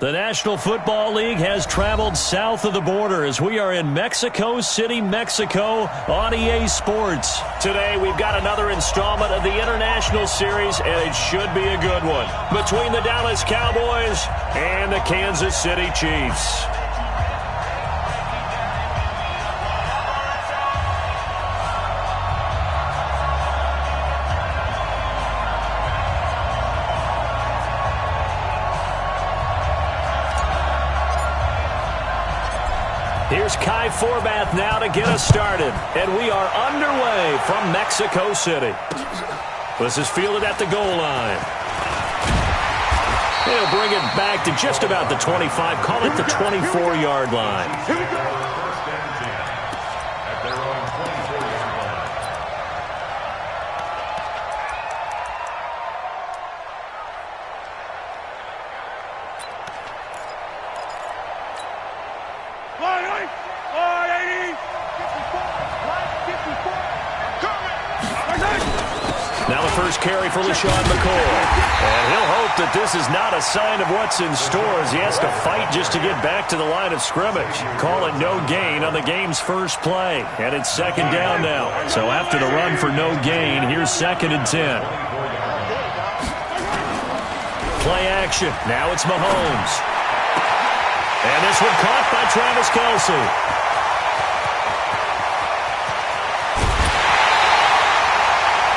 The National Football League has traveled south of the border as we are in Mexico City, Mexico on EA Sports. Today we've got another installment of the International Series, and it should be a good one, between the Dallas Cowboys and the Kansas City Chiefs. Here's Kai Forbath now to get us started. And we are underway from Mexico City. This is fielded at the goal line. He'll bring it back to just about the 25. Call it the 24-yard line. Here we go. First and 10 at their own 24-yard line. Now the first carry for LaShawn McCoy. And he'll hope that this is not a sign of what's in store as he has to fight just to get back to the line of scrimmage. Call it no gain on the game's first play. And it's second down now. So after the run for no gain, here's second and 10. Play action. Now it's Mahomes. And this one caught by Travis Kelce.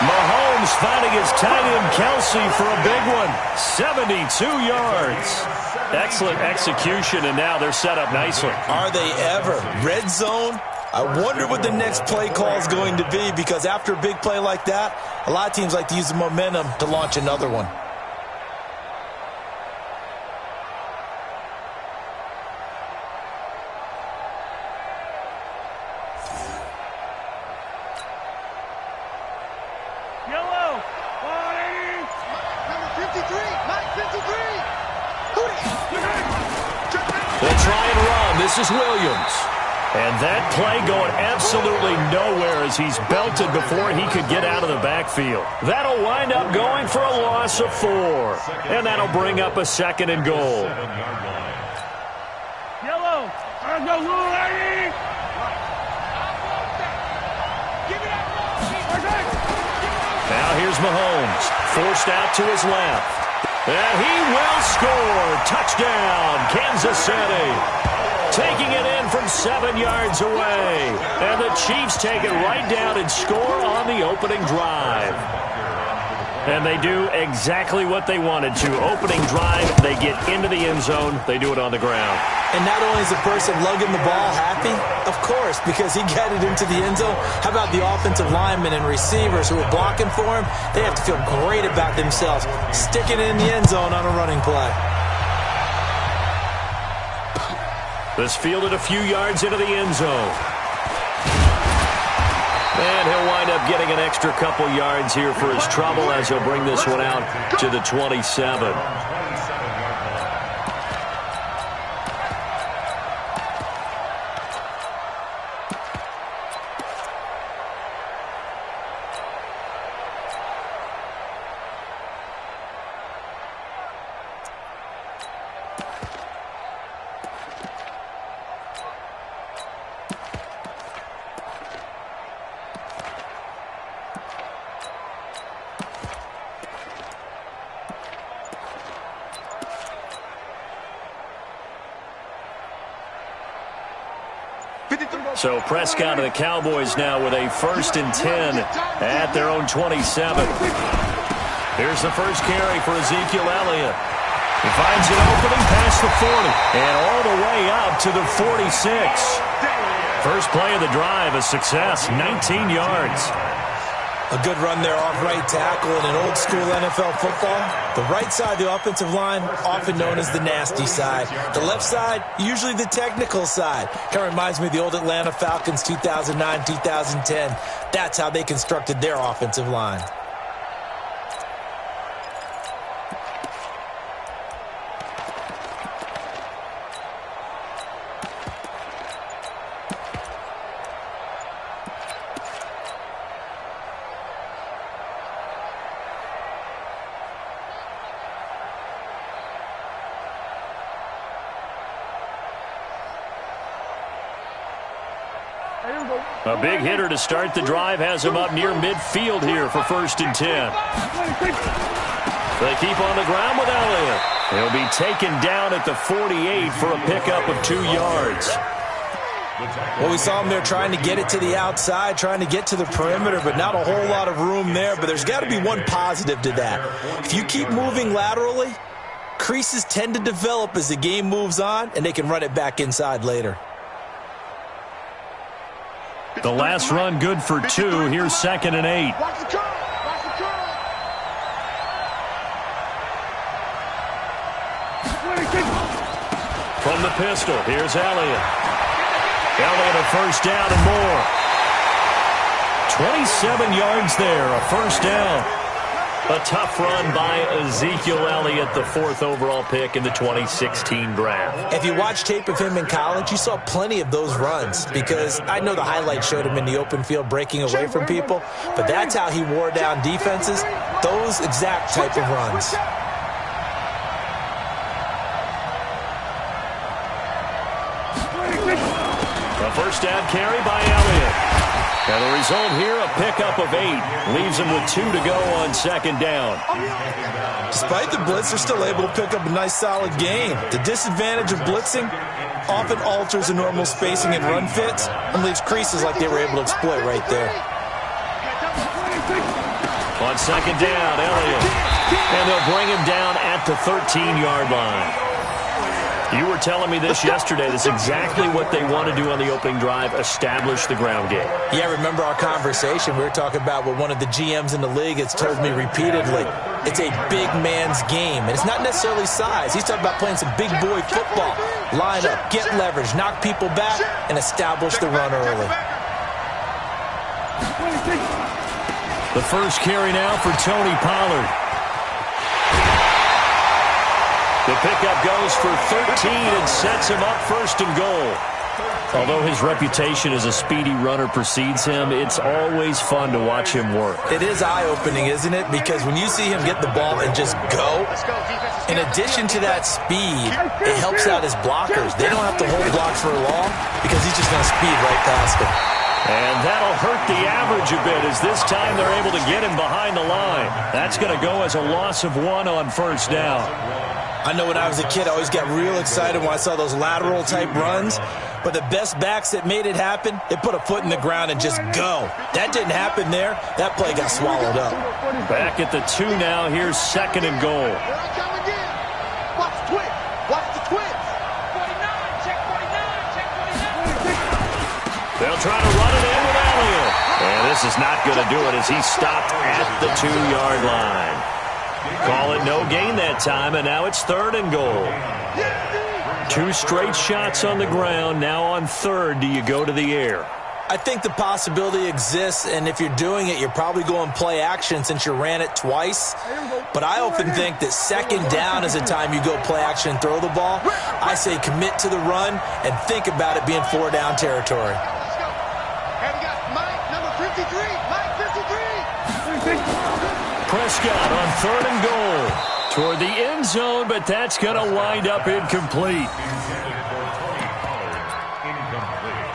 Mahomes finding his tight end Kelce for a big one. 72 yards. Excellent execution, and now they're set up nicely. Are they ever? Red zone? I wonder what the next play call is going to be, because after a big play like that, a lot of teams like to use the momentum to launch another one. This is Williams. And that play going absolutely nowhere as he's belted before he could get out of the backfield. That'll wind up going for a loss of 4. And that'll bring up a second and goal. Yellow. Now here's Mahomes. Forced out to his left. And he will score. Touchdown, Kansas City. Taking it in from 7 yards away. And the Chiefs take it right down and score on the opening drive. And they do exactly what they wanted to. Opening drive, they get into the end zone. They do it on the ground. And not only is the person lugging the ball happy, of course, because he got it into the end zone. How about the offensive linemen and receivers who are blocking for him? They have to feel great about themselves, sticking it in the end zone on a running play. This fielded a few yards into the end zone. And he'll wind up getting an extra couple yards here for his trouble as he'll bring this one out to the 27. So Prescott and the Cowboys now with a 1st and 10 at their own 27. Here's the first carry for Ezekiel Elliott. He finds an opening past the 40 and all the way up to the 46. First play of the drive, a success, 19 yards. A good run there off right tackle in an old school NFL football. The right side of the offensive line, often known as the nasty side. The left side, usually the technical side. Kind of reminds me of the old Atlanta Falcons 2009, 2010. That's how they constructed their offensive line. A big hitter to start the drive has him up near midfield here for 1st and 10. They keep on the ground with Elliott. He'll be taken down at the 48 for a pickup of 2 yards. Well, we saw him there trying to get it to the outside, trying to get to the perimeter, but not a whole lot of room there. But there's got to be one positive to that. If you keep moving laterally, creases tend to develop as the game moves on, and they can run it back inside later. The last run good for 2. Here's 2nd and 8. From the pistol, here's Elliott. Elliott a 1st down and more. 27 yards there, a 1st down. A tough run by Ezekiel Elliott, the 4th overall pick in the 2016 draft. If you watch tape of him in college, you saw plenty of those runs, because I know the highlights showed him in the open field breaking away from people, but that's how he wore down defenses, those exact type of runs. A 1st down carry by Elliott. And the result here, a pickup of 8. Leaves him with 2 to go on 2nd down. Despite the blitz, they're still able to pick up a nice, solid gain. The disadvantage of blitzing often alters the normal spacing and run fits and leaves creases like they were able to exploit right there. On 2nd down, Elliott. And they'll bring him down at the 13-yard line. You were telling me this yesterday. That's exactly what they want to do on the opening drive, establish the ground game. Yeah, remember our conversation? We were talking about what one of the GMs in the league has told me repeatedly. It's a big man's game, and it's not necessarily size. He's talking about playing some big boy football. Line up, get leverage, knock people back, and establish the run early. The first carry now for Tony Pollard. The pickup goes for 13 and sets him up 1st and goal. Although his reputation as a speedy runner precedes him, it's always fun to watch him work. It is eye-opening, isn't it? Because when you see him get the ball and just go, in addition to that speed, it helps out his blockers. They don't have to hold blocks for long because he's just going to speed right past them. And that'll hurt the average a bit, as this time they're able to get him behind the line. That's going to go as a loss of 1 on 1st down. I know when I was a kid, I always got real excited when I saw those lateral-type runs. But the best backs that made it happen, they put a foot in the ground and just go. That didn't happen there. That play got swallowed up. Back at the 2 now. Here's 2nd and goal. Watch the twins. Watch the twins. 49. Check 49. Check 49. They'll try to run it in with Elliott. And this is not going to do it as he stopped at the 2-yard line. Call it no gain that time, and now it's 3rd and goal. 2 straight shots on the ground. Now on 3rd, do you go to the air? I think the possibility exists, and if you're doing it, you're probably going play action since you ran it twice. But I often think that 2nd down is the time you go play action and throw the ball. I say commit to the run and think about it being 4-down territory. Let's go. And we got Mike, number 53. Mike, 53. Prescott on 3rd and goal. Toward the end zone, but that's going to wind up incomplete. Incomplete.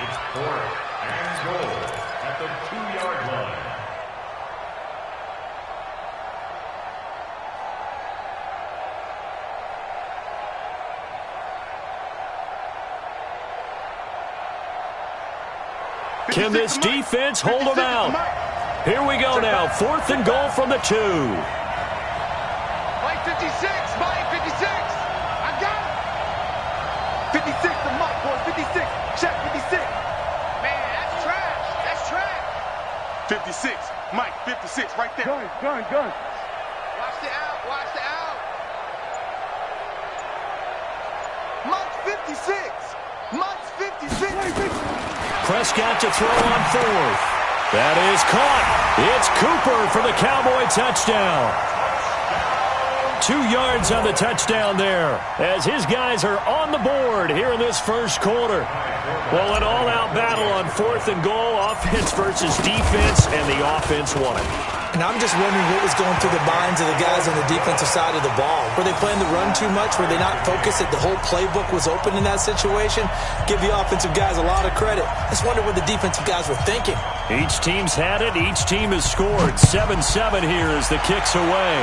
It's 4th and goal at the 2-yard line. Can this defense hold them out? Here we go now. 4th and goal from the 2. Mike 56. Mike 56. I got it. 56 to Mike, boy. 56. Check 56. Man, that's trash. That's trash. 56. Mike 56 right there. Gun. Watch the out. Watch the out. Mike 56. Mike's 56. Prescott to throw on 4th. That is caught. It's Cooper for the Cowboy touchdown. 2 yards on the touchdown there as his guys are on the board here in this first quarter. Well, an all-out battle on 4th and goal, offense versus defense, and the offense won it. And I'm just wondering what was going through the minds of the guys on the defensive side of the ball. Were they playing the run too much? Were they not focused that the whole playbook was open in that situation? Give the offensive guys a lot of credit. I just wonder what the defensive guys were thinking. Each team's had it. Each team has scored. 7-7 here as the kick's away.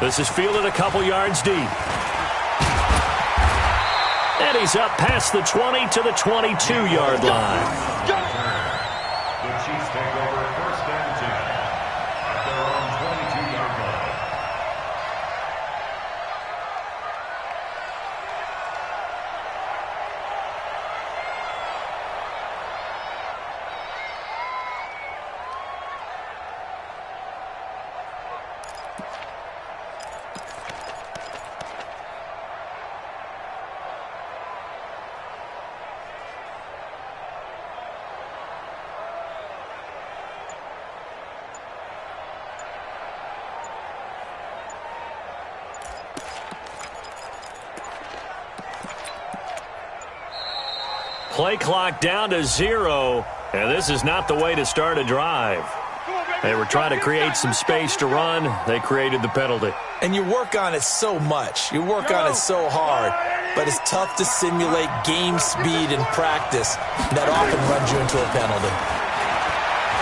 This is fielded a couple yards deep. And he's up past the 20 to the 22-yard line. The Chiefs take over first and 10 at their own 22-yard line. Play clock down to 0, and this is not the way to start a drive. They were trying to create some space to run. They created the penalty. And you work on it so much. You work on it so hard. But it's tough to simulate game speed in practice. That often runs you into a penalty.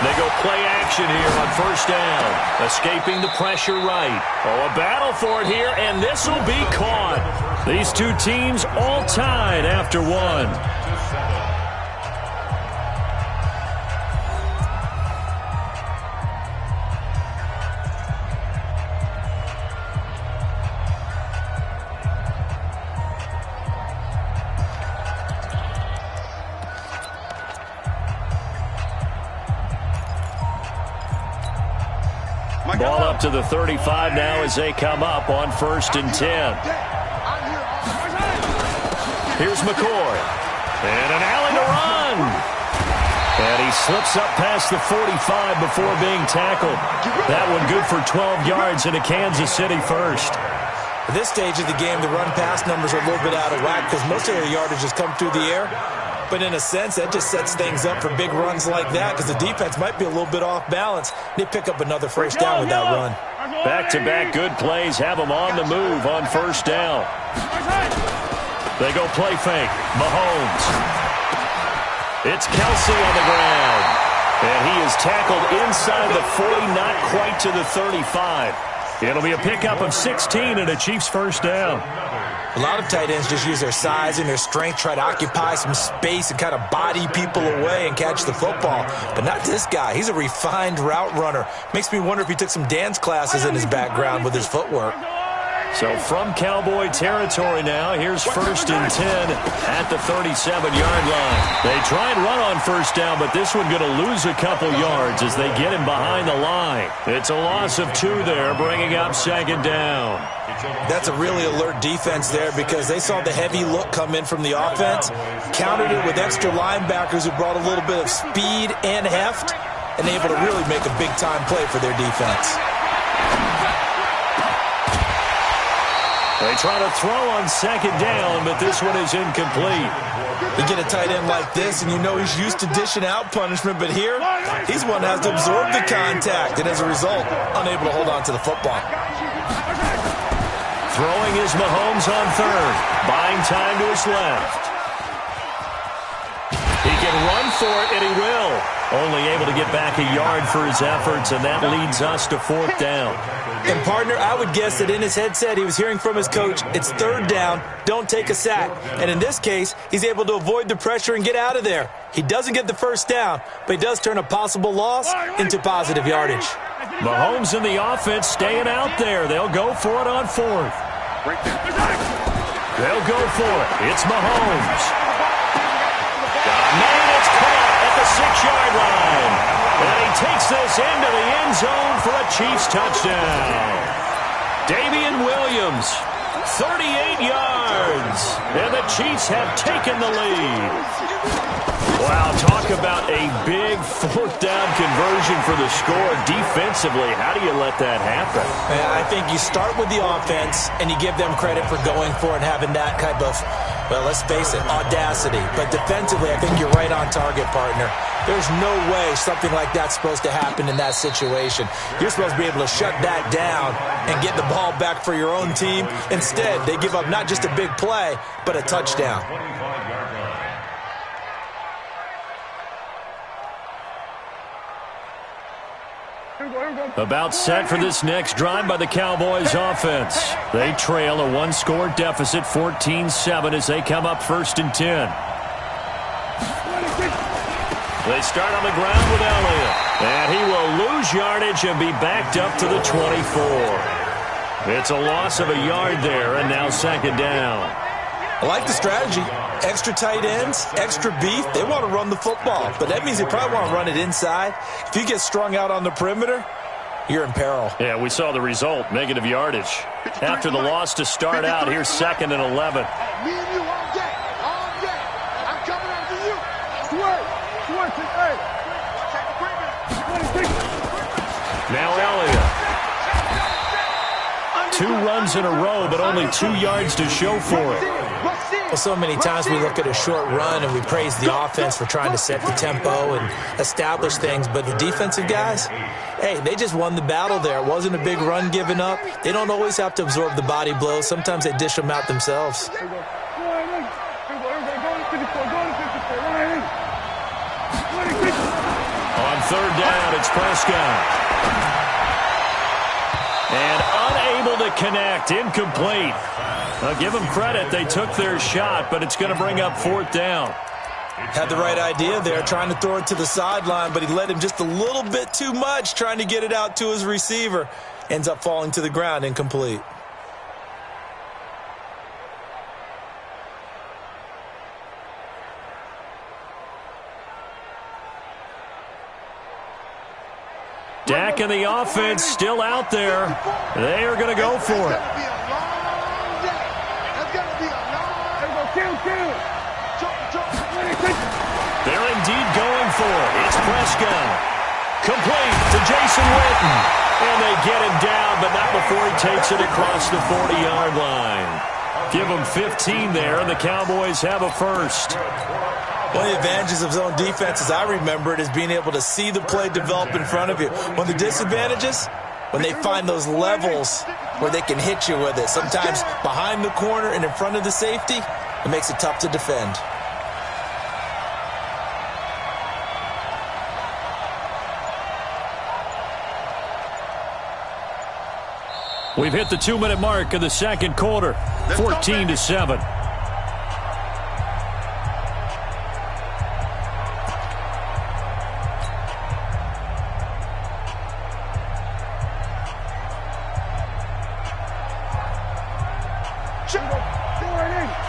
They go play action here on first down. Escaping the pressure right. Oh, a battle for it here, and this will be caught. These two teams all tied after one. Ball up to the 35 now as they come up on first and 10. Here's McCoy. And an alley to run. And he slips up past the 45 before being tackled. That one good for 12 yards into Kansas City first. At this stage of the game, the run-pass numbers are a little bit out of whack because most of their yardage has come through the air. But in a sense, that just sets things up for big runs like that because the defense might be a little bit off balance. They pick up another first down with that run. Back-to-back good plays have them on the move on first down. They go play fake. Mahomes. It's Kelsey on the ground. And he is tackled inside the 40, not quite to the 35. It'll be a pickup of 16 and a Chiefs first down. A lot of tight ends just use their size and their strength, try to occupy some space and kind of body people away and catch the football. But not this guy. He's a refined route runner. Makes me wonder if he took some dance classes in his background with his footwork. So from Cowboy territory now, here's first and 10 at the 37-yard line. They try and run on first down, but this one going to lose a couple yards as they get him behind the line. It's a loss of 2 there, bringing up second down. That's a really alert defense there because they saw the heavy look come in from the offense, countered it with extra linebackers who brought a little bit of speed and heft, and able to really make a big-time play for their defense. They try to throw on second down, but this one is incomplete. You get a tight end like this, and you know he's used to dishing out punishment, but here, he's one that has to absorb the contact, and as a result, unable to hold on to the football. Throwing is Mahomes on third, buying time to his left. He can run for it, and he will. Only able to get back a yard for his efforts, and that leads us to fourth down. And, partner, I would guess that in his headset he was hearing from his coach, it's third down, don't take a sack. And in this case, he's able to avoid the pressure and get out of there. He doesn't get the first down, but he does turn a possible loss into positive yardage. Mahomes and the offense staying out there. They'll go for it on fourth. They'll go for it. It's Mahomes. Man, it's caught at the 6-yard line. And he takes this into the end zone for a Chiefs touchdown. Damian Williams 38 yards. And the Chiefs have taken the lead. Wow, talk about a big fourth down conversion for the score. Defensively, how do you let that happen? I think you start with the offense, and you give them credit for going for it and having that type of, well, let's face it, audacity. But defensively, I think you're right on target, partner. There's no way something like that's supposed to happen in that situation. You're supposed to be able to shut that down and get the ball back for your own team. Instead, they give up not just a big play, but a touchdown. About set for this next drive by the Cowboys offense. They trail a one-score deficit, 14-7, as they come up 1st and 10. They start on the ground with Elliott. And he will lose yardage and be backed up to the 24. It's a loss of a yard there, and now 2nd down. I like the strategy. Extra tight ends, extra beef. They want to run the football, but that means they probably want to run it inside. If you get strung out on the perimeter, you're in peril. Yeah, we saw the result, negative yardage. After the loss to start out, here's 2nd and 11. Me and you all day, all day. I'm coming after you. Now Elliott. 2 runs in a row, but only 2 yards to show for it. Well, so many times we look at a short run and we praise the offense for trying to set the tempo and establish things, but the defensive guys, hey, they just won the battle there. It wasn't a big run given up. They don't always have to absorb the body blows. Sometimes they dish them out themselves. On 3rd down, it's Prescott. And unable to connect, incomplete. I'll give them credit. They took their shot, but it's going to bring up 4th down. Had the right idea there, trying to throw it to the sideline, but he led him just a little bit too much, trying to get it out to his receiver. Ends up falling to the ground, incomplete. Dak and the offense still out there. They are going to go for it. They're indeed going for it. It's Prescott. Complete to Jason Witten. And they get him down, but not before he takes it across the 40-yard line. Give him 15 there, and the Cowboys have a first. One of the advantages of zone defense, as I remember it, is being able to see the play develop in front of you. One of the disadvantages, when they find those levels where they can hit you with it. Sometimes behind the corner and in front of the safety, it makes it tough to defend. We've hit the 2-minute mark of the 2nd quarter, 14-7.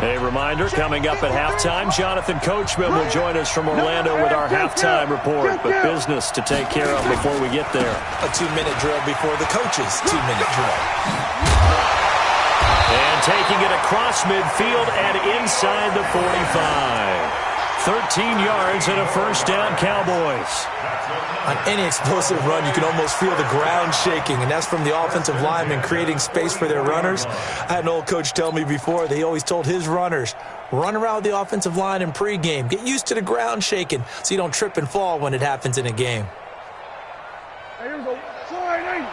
A reminder, coming up at halftime, Jonathan Coachman will join us from Orlando with our halftime report, but business to take care of before we get there. A 2-minute drill before the coach's 2-minute drill. And taking it across midfield and inside the 45. 13 yards and a 1st down, Cowboys. On any explosive run, you can almost feel the ground shaking, and that's from the offensive linemen creating space for their runners. I had an old coach tell me before that he always told his runners, run around the offensive line in pregame. Get used to the ground shaking so you don't trip and fall when it happens in a game. Hey, here we go. Sliding.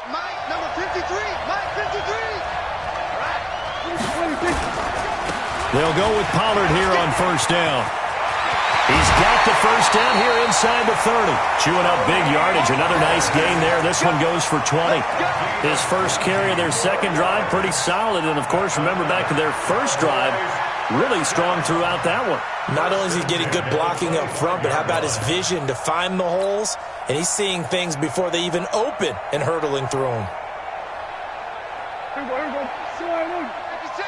Mike, number 53. Mike, 53. All right. They'll go with Pollard here on 1st down. He's got the 1st down here inside the 30. Chewing up big yardage. Another nice gain there. This one goes for 20. His first carry of their 2nd drive, pretty solid. And, of course, remember back to their 1st drive, really strong throughout that one. Not only is he getting good blocking up front, but how about his vision to find the holes? And he's seeing things before they even open and hurdling through them. Here we go. Sliding. 56.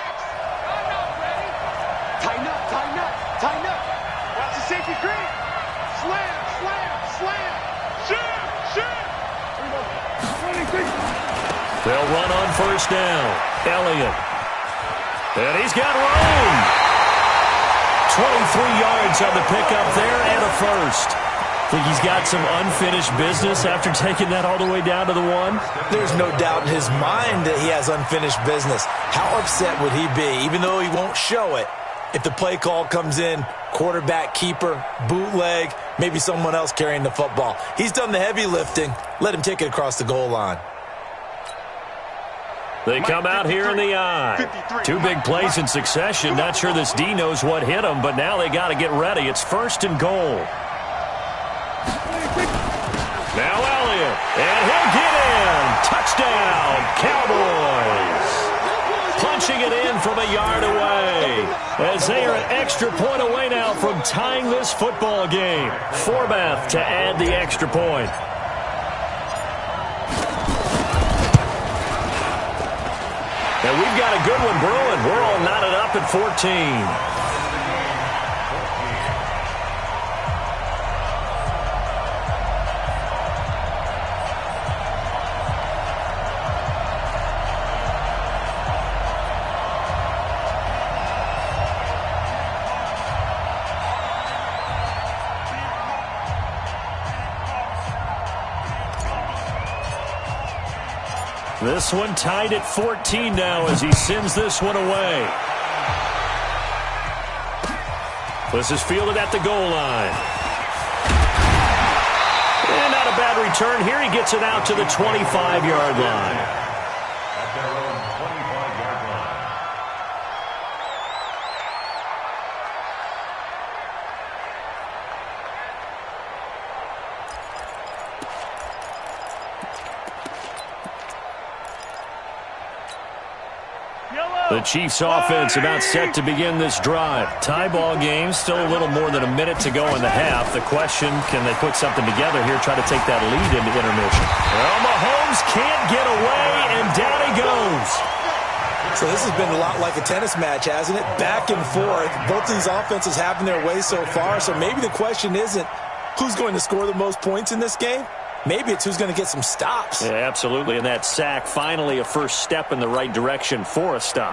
Tighten up, tighten up, tighten up. Watch the safety creep. Slam, slam, slam. Shoot, shoot. Here we go. 26. They'll run on 1st down. Elliott And he's got room. 23 yards on the pickup there and a first. Think he's got some unfinished business after taking that all the way down to the 1? There's no doubt in his mind that he has unfinished business. How upset would he be, even though he won't show it, if the play call comes in, quarterback keeper, bootleg, maybe someone else carrying the football? He's done the heavy lifting. Let him take it across the goal line. They come out here in the I. 2 big plays in succession. Not sure this D knows what hit him, but now they got to get ready. It's 1st and goal. Now Elliott, and he'll get in. Touchdown, Cowboys. Punching it in from a yard away. As they are an extra point away now from tying this football game. Forbath to add the extra point. And we've got a good one brewing. We're all knotted up at 14. This one tied at 14 now as he sends this one away. This is fielded at the goal line. And not a bad return here. He gets it out to the 25-yard line. At their own 25-yard line. The Chiefs offense about set to begin this drive. Tie ball game, still a little more than a minute to go in the half. The question, can they put something together here, try to take that lead into intermission? Well, Mahomes can't get away, and down he goes. So this has been a lot like a tennis match, hasn't it? Back and forth. Both these offenses having their way so far, so maybe the question isn't who's going to score the most points in this game. Maybe it's who's going to get some stops. Yeah, absolutely. And that sack, finally a first step in the right direction for a stop.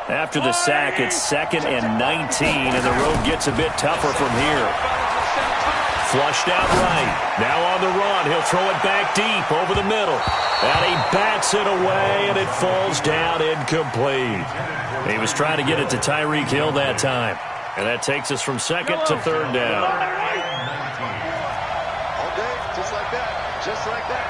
After the sack, it's 2nd and 19, and the road gets a bit tougher from here. Flushed out right. Now on the run. He'll throw it back deep over the middle. And he bats it away, and it falls down incomplete. He was trying to get it to Tyreek Hill that time. And that takes us from 2nd to 3rd down. All day, just like that. Just like that.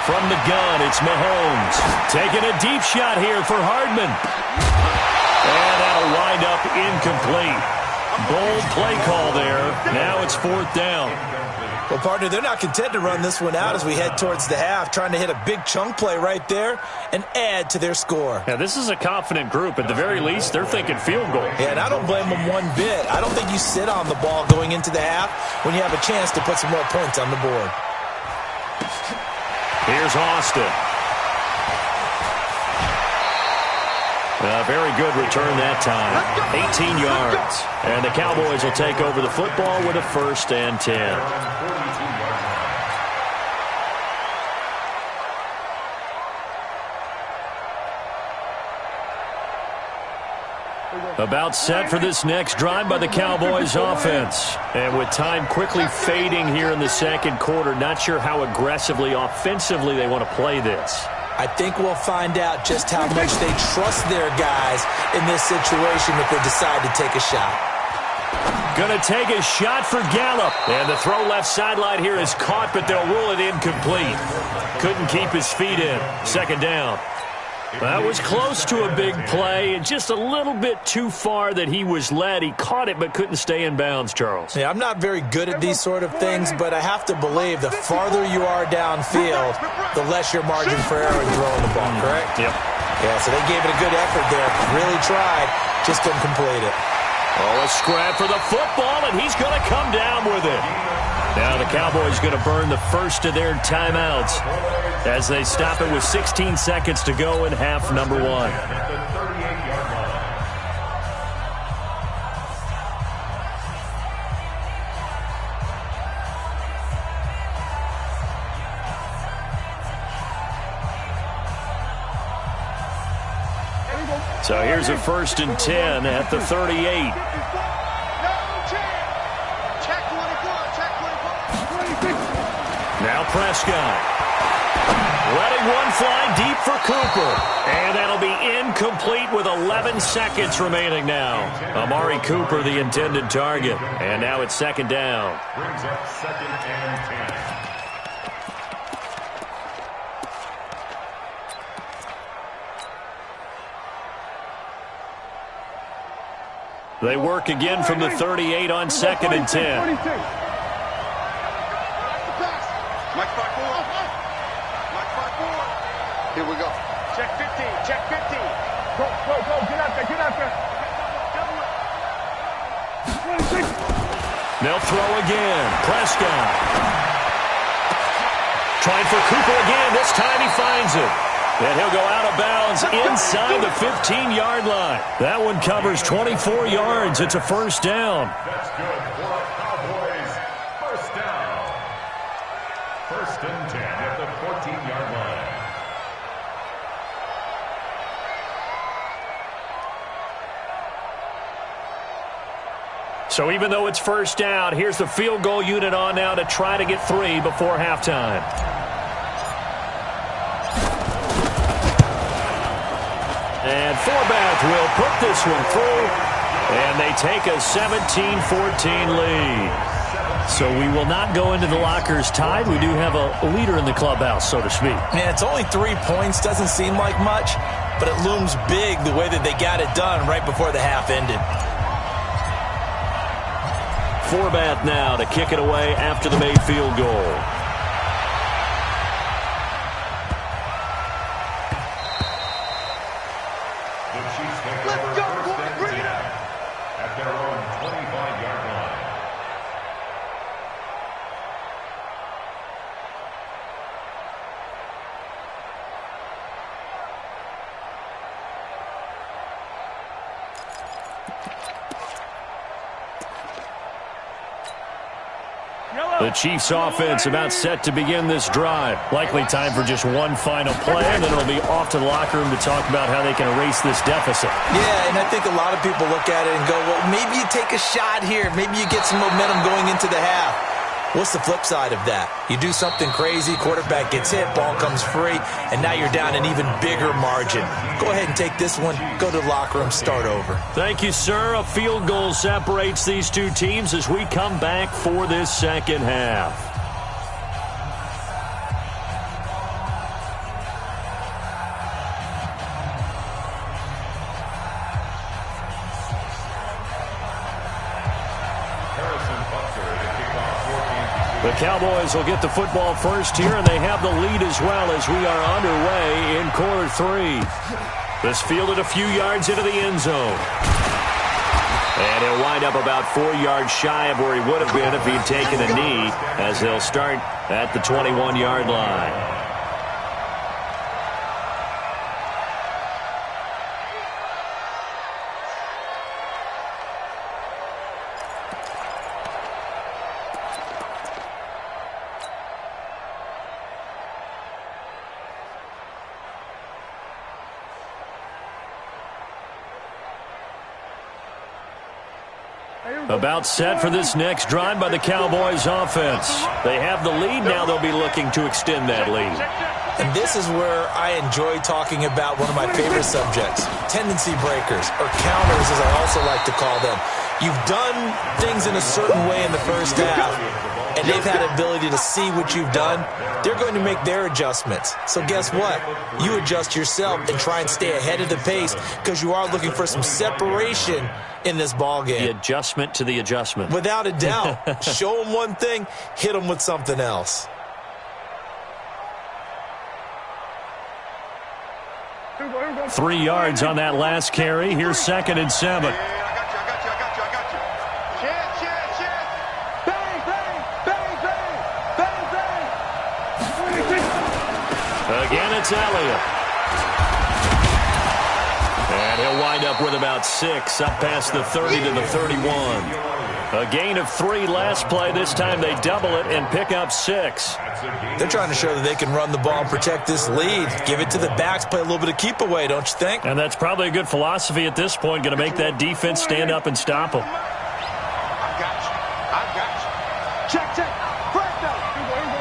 From the gun, it's Mahomes. Taking a deep shot here for Hardman. And that'll wind up incomplete. Bold play call there. Now it's 4th down. Well, partner, they're not content to run this one out as we head towards the half, trying to hit a big chunk play right there and add to their score. Now, this is a confident group. At the very least, they're thinking field goal. Yeah, and I don't blame them one bit. I don't think you sit on the ball going into the half when you have a chance to put some more points on the board. Here's Austin. A very good return that time. 18 yards. And the Cowboys will take over the football with a 1st and 10. About set for this next drive by the Cowboys offense. And with time quickly fading here in the 2nd quarter, not sure how aggressively, offensively they want to play this. I think we'll find out just how much they trust their guys in this situation if they decide to take a shot. Going to take a shot for Gallup. And the throw left sideline here is caught, but they'll rule it incomplete. Couldn't keep his feet in. 2nd down. That was close to a big play, and just a little bit too far that he was led. He caught it but couldn't stay in bounds, Charles. Yeah, I'm not very good at these sort of things, but I have to believe the farther you are downfield, the less your margin for error in throwing the ball, correct? Yep. Yeah, so they gave it a good effort there. Really tried, just couldn't complete it. Oh, a scrap for the football, and he's going to come down with it. Now the Cowboys going to burn the first of their timeouts as they stop it with 16 seconds to go in half number 1. So here's a 1st and 10 at the 38. Now Prescott. Letting one fly deep for Cooper. And that'll be incomplete with 11 seconds remaining now. Amari Cooper, the intended target. And now it's 2nd down. Brings up 2nd and 10. They work again from the 38 on 2nd and 10. Here we go. Check 15. Check 15. Go. Get out there. They'll throw again. Prescott. Trying for Cooper again. This time he finds it. And he'll go out of bounds inside the 15-yard line. That one covers 24 yards. It's a 1st down. That's good for the Cowboys. 1st down. 1st and 10 at the 14-yard line. So even though it's 1st down, here's the field goal unit on now to try to get 3 before halftime. And Forbath will put this one through, and they take a 17-14 lead. So we will not go into the lockers tied. We do have a leader in the clubhouse, so to speak. Man, it's only 3 points. Doesn't seem like much, but it looms big the way that they got it done right before the half ended. Forbath now to kick it away after the made field goal. Let's go, boy, at their own 25-yard line. The Chiefs offense about set to begin this drive. Likely time for just one final play, and then it'll be off to the locker room to talk about how they can erase this deficit. Yeah, and I think a lot of people look at it and go, well, maybe you take a shot here. Maybe you get some momentum going into the half. What's the flip side of that? You do something crazy, quarterback gets hit, ball comes free, and now you're down an even bigger margin. Go ahead and take this one, go to the locker room, start over. Thank you, sir. A field goal separates these two teams as we come back for this 2nd half. The Cowboys will get the football first here, and they have the lead as well as we are underway in quarter 3. This fielded a few yards into the end zone. And he'll wind up about 4 yards shy of where he would have been if he'd taken a knee, as they'll start at the 21-yard line. About set for this next drive by the Cowboys offense. They have the lead. Now they'll be looking to extend that lead. And this is where I enjoy talking about one of my favorite subjects, tendency breakers, or counters as I also like to call them. You've done things in a certain way in the first half, and they've had the ability to see what you've done. They're going to make their adjustments. So guess what? You adjust yourself and try and stay ahead of the pace because you are looking for some separation in this ball game. The adjustment to the adjustment. Without a doubt. Show them one thing, hit them with something else. Go. 3 yards on that last carry. Here's 2nd and 7. I got you. Chance. Bang. Again, it's Elliott. And he'll wind up with about 6, up past the 30 to the 31. A gain of 3 last play. This time they double it and pick up 6. They're trying to show that they can run the ball and protect this lead. Give it to the backs, play a little bit of keep away, don't you think? And that's probably a good philosophy at this point. Going to make that defense stand up and stop them. I got you. I got you. Check, check. Break down.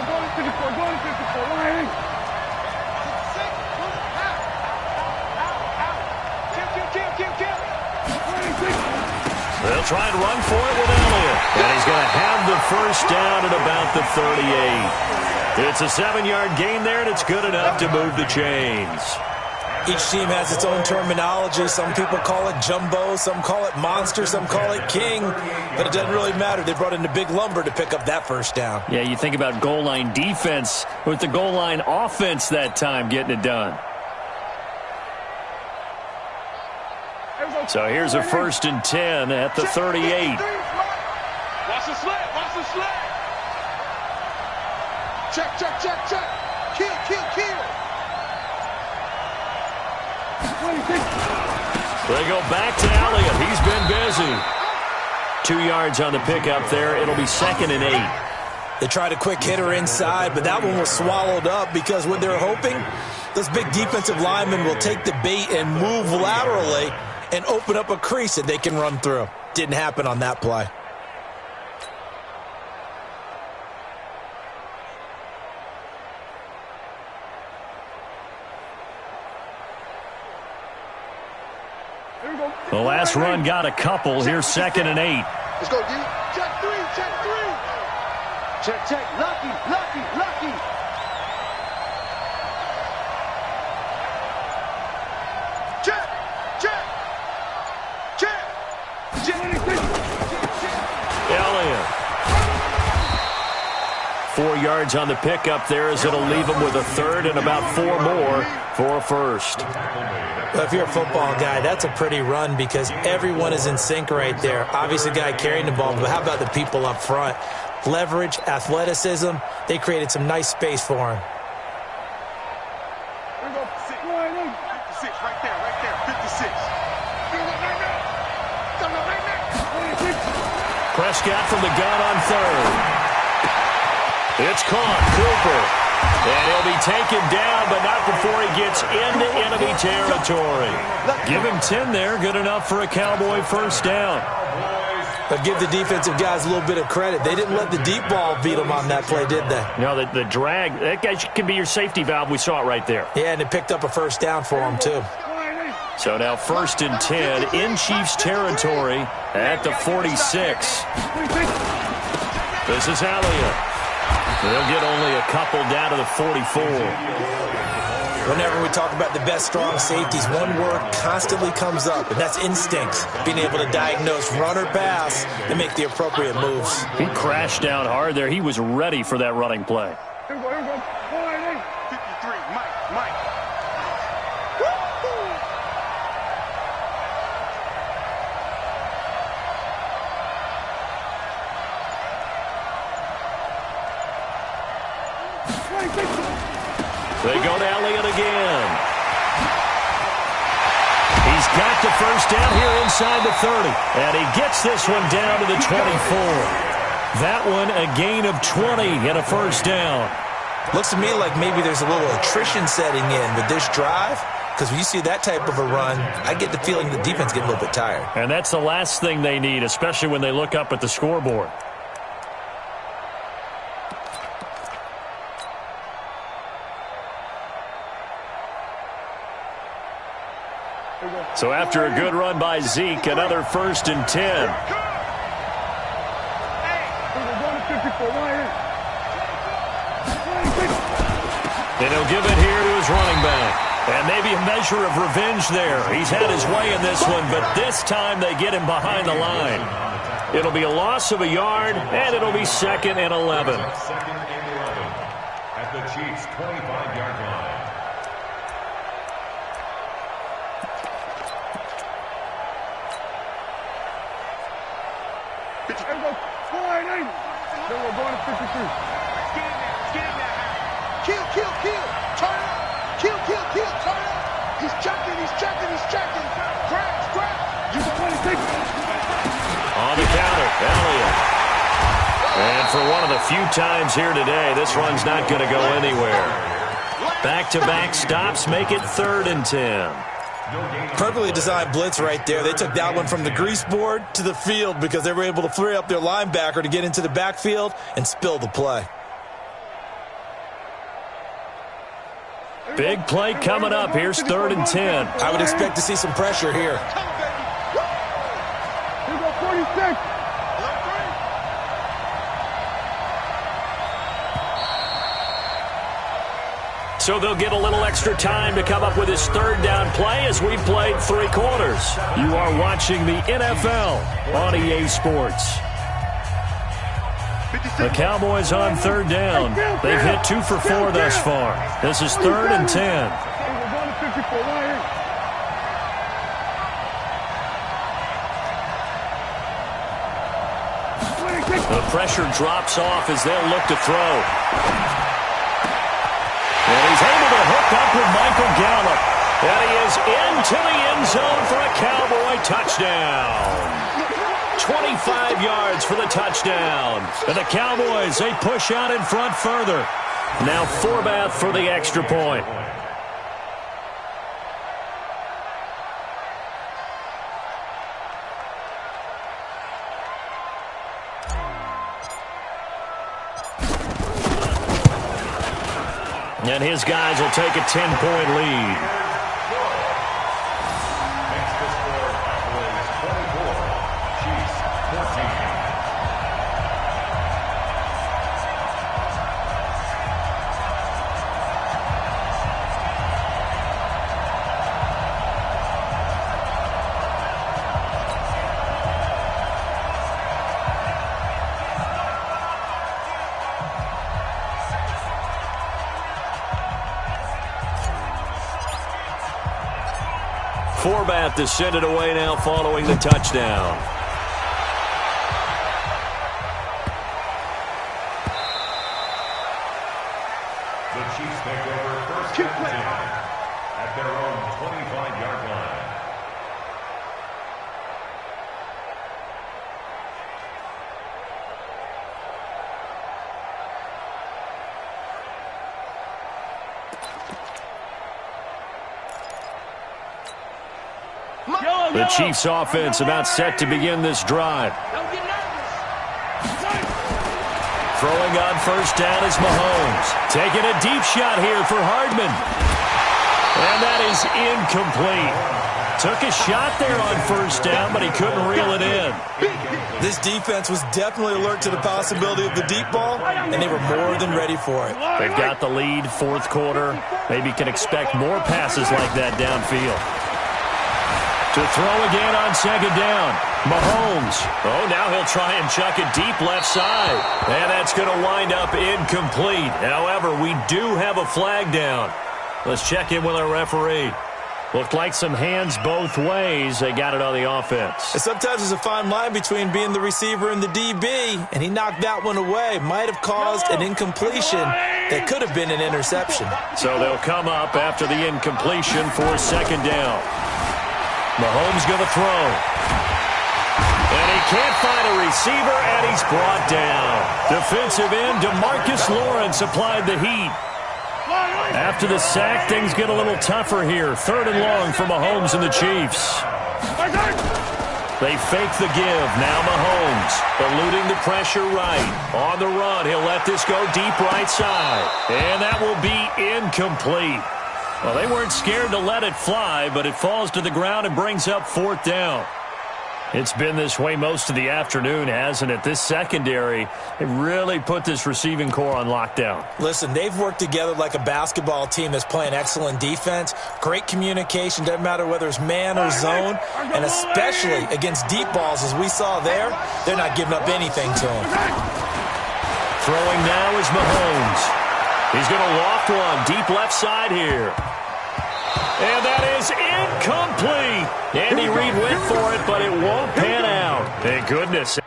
Go to 54. Go to 54. Line. They'll try and run for it with Elliott. And he's going to have the first down at about the 38. It's a 7-yard gain there, and it's good enough to move the chains. Each team has its own terminology. Some people call it jumbo, some call it monster, some call it king. But it doesn't really matter. They brought in the big lumber to pick up that first down. Yeah, you think about goal line defense with the goal line offense that time getting it done. So here's a 1st and 10 at the 38. Watch the sled. Watch the sled. Check, check, check, check. Kill, kill, kill. They go back to Elliott. He's been busy. 2 yards on the pickup there. It'll be 2nd and 8. They tried a quick hitter inside, but that one was swallowed up because what they're hoping, those big defensive linemen will take the bait and move laterally and open up a crease that they can run through. Didn't happen on that play. The last run got a couple. Here's 2nd and 8. Let's go, D. Check 3, check 3. Check, check. Lucky, lucky, lucky. Check, check, check, check. Elliott. 4 yards on the pickup there as it'll leave him with a 3rd and about 4 more for a 1st. Well, if you're a football guy, that's a pretty run because everyone is in sync right there. Obviously, the guy carrying the ball, but how about the people up front? Leverage, athleticism, they created some nice space for him. Here we go. 56, right there, 56. Prescott from the gun on 3rd. It's caught. Cooper. And he'll be taken down, but not before he gets into enemy territory. Give him 10 there. Good enough for a Cowboy first down. But give the defensive guys a little bit of credit. They didn't let the deep ball beat them on that play, did they? No, the drag, that guy can be your safety valve. We saw it right there. Yeah, and it picked up a first down for them, too. So now 1st and 10 in Chiefs territory at the 46. This is Elliott. They'll get only a couple down to the 44. Whenever we talk about the best strong safeties, one word constantly comes up, and that's instinct. Being able to diagnose run or pass and make the appropriate moves. He crashed down hard there. He was ready for that running play. Here we go, 53, Mike. They go to Elliott again. He's got the first down here inside the 30. And he gets this one down to the 24. That one a gain of 20 and a first down. Looks to me like maybe there's a little attrition setting in with this drive. Because when you see that type of a run, I get the feeling the defense getting a little bit tired. And that's the last thing they need, especially when they look up at the scoreboard. So after a good run by Zeke, another 1st and 10. And he'll give it here to his running back. And maybe a measure of revenge there. He's had his way in this one, but this time they get him behind the line. It'll be a loss of a yard, and it'll be 2nd and 11. At the Chiefs' 25-yard line. Then we're going to 53. Kill, kill, kill. Turn up. Kill, kill, kill. Turn up. He's checking. Crash. You got 26. On the counter, Elliott. few times here today. This run's not going to go anywhere. Back-to-back stops make it 3rd and 10. Perfectly designed blitz right there. They took that one from the grease board to the field because they were able to free up their linebacker to get into the backfield and spill the play. Big play coming up. Here's 3rd and 10. I would expect to see some pressure here. Here go 46. So they'll get a little extra time to come up with his 3rd down play as we've played 3 quarters. You are watching the NFL on EA Sports. The Cowboys on 3rd down. They've hit 2 for 4 thus far. This is 3rd and 10. The pressure drops off as they'll look to throw. And he's able to hook up with Michael Gallup. And he is into the end zone for a Cowboy touchdown. 25 yards for the touchdown. And the Cowboys, they push out in front further. Now Forbath for the extra point. And his guys will take a 10-point lead. Makes the score Cowboys 24, Chiefs 14. Forbath to send it away now following the touchdown. The Chiefs take over 1st and 10 at their own 25-yard line. The Chiefs offense about set to begin this drive. Throwing on 1st down is Mahomes. Taking a deep shot here for Hardman. And that is incomplete. Took a shot there on 1st down, but he couldn't reel it in. This defense was definitely alert to the possibility of the deep ball, and they were more than ready for it. They've got the lead, 4th quarter. Maybe can expect more passes like that downfield. To throw again on 2nd down. Mahomes. Oh, now he'll try and chuck it deep left side. And that's going to wind up incomplete. However, we do have a flag down. Let's check in with our referee. Looked like some hands both ways. They got it on the offense. And sometimes there's a fine line between being the receiver and the DB, and he knocked that one away. Might have caused an incompletion that could have been an interception. So they'll come up after the incompletion for 2nd down. Mahomes going to throw. And he can't find a receiver, and he's brought down. Defensive end DeMarcus Lawrence applied the heat. After the sack, things get a little tougher here. 3rd and long for Mahomes and the Chiefs. They fake the give. Now Mahomes eluding the pressure right. On the run, he'll let this go deep right side. And that will be incomplete. Well, they weren't scared to let it fly, but it falls to the ground and brings up 4th down. It's been this way most of the afternoon, hasn't it? This secondary, they really put this receiving core on lockdown. Listen, they've worked together like a basketball team that's playing excellent defense. Great communication, doesn't matter whether it's man or zone. And especially against deep balls, as we saw there, they're not giving up anything to them. Throwing now is Mahomes. He's going to loft one deep left side here. And that is incomplete. Andy Reid went for it, but it won't pan out. Thank goodness.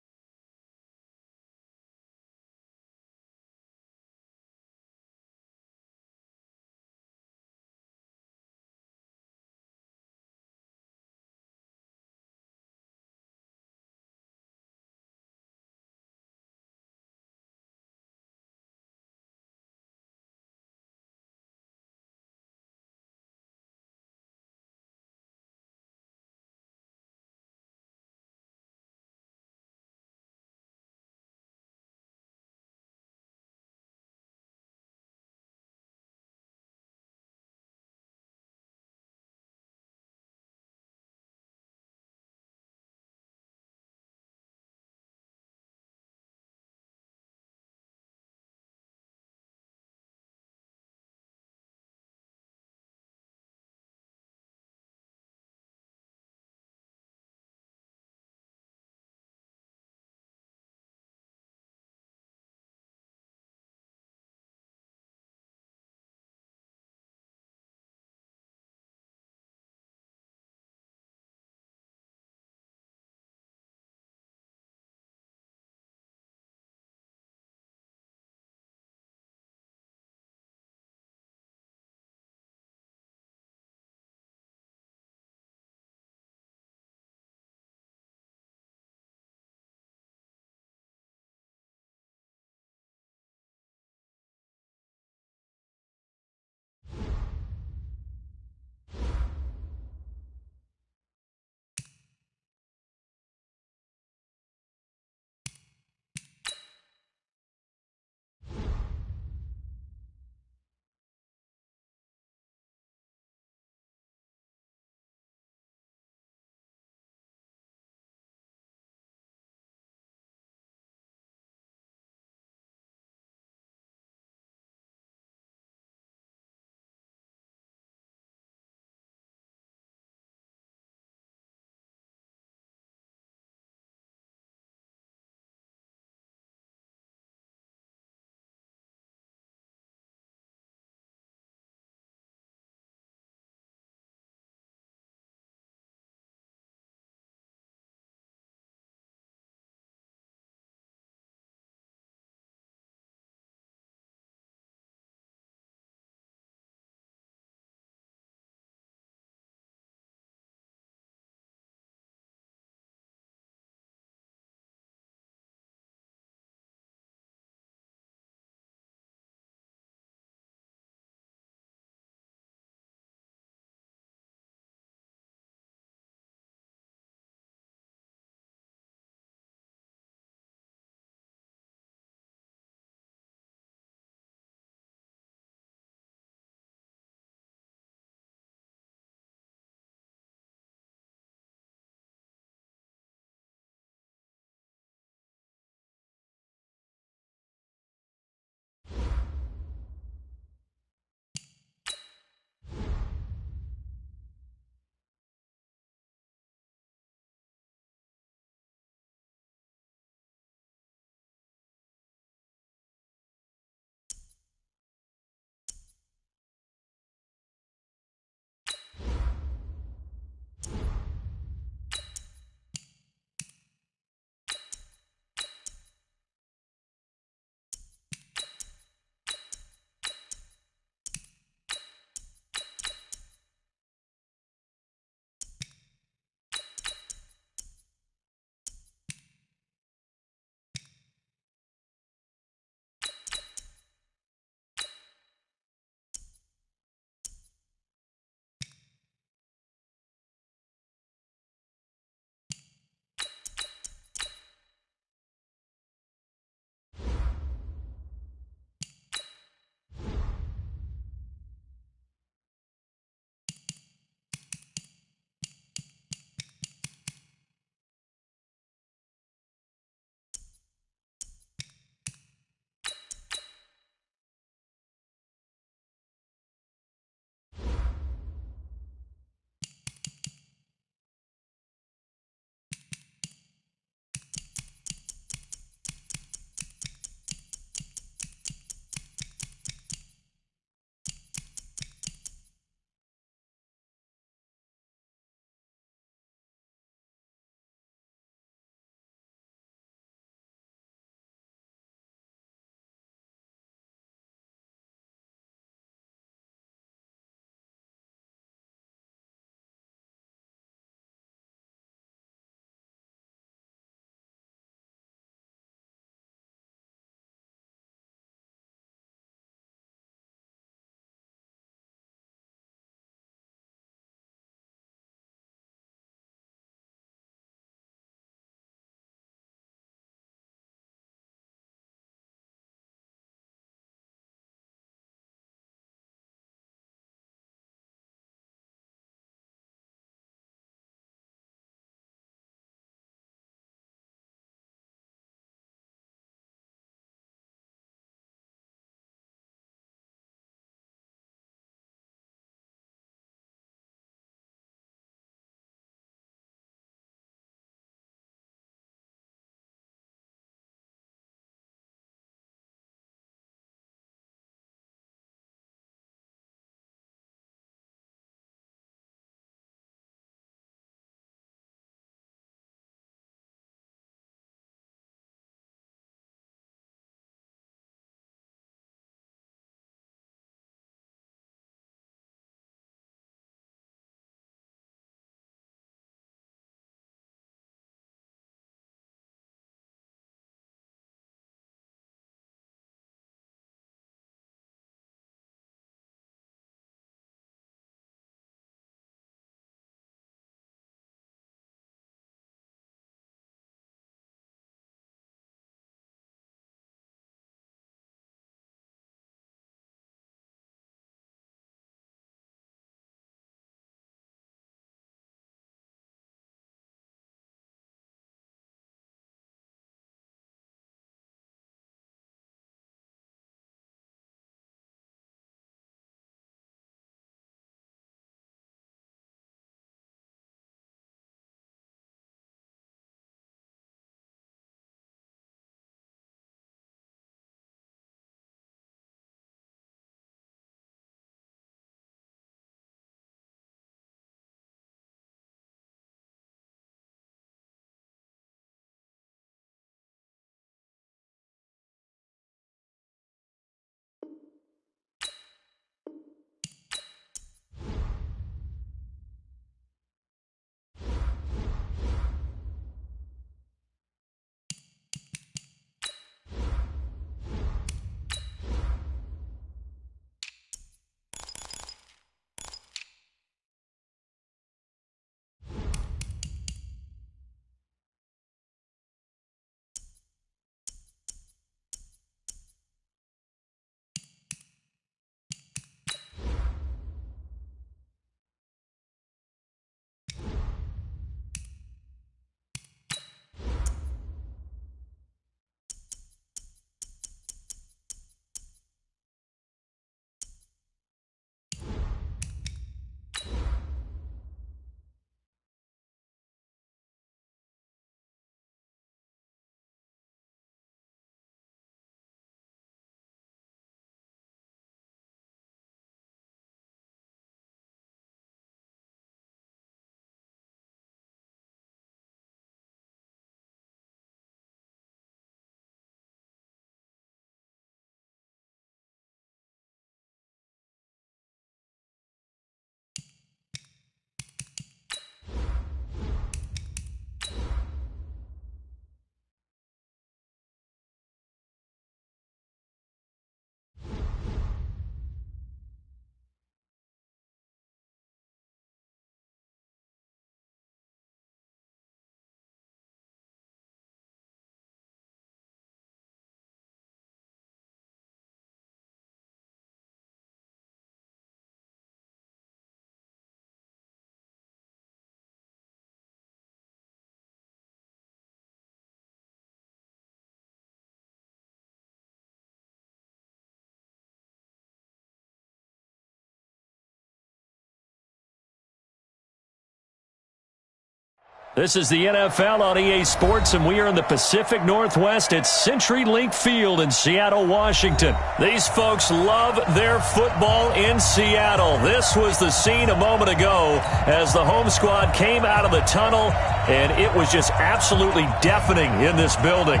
This is the NFL on EA Sports, and we are in the Pacific Northwest at CenturyLink Field in Seattle, Washington. These folks love their football in Seattle. This was the scene a moment ago as the home squad came out of the tunnel, and it was just absolutely deafening in this building.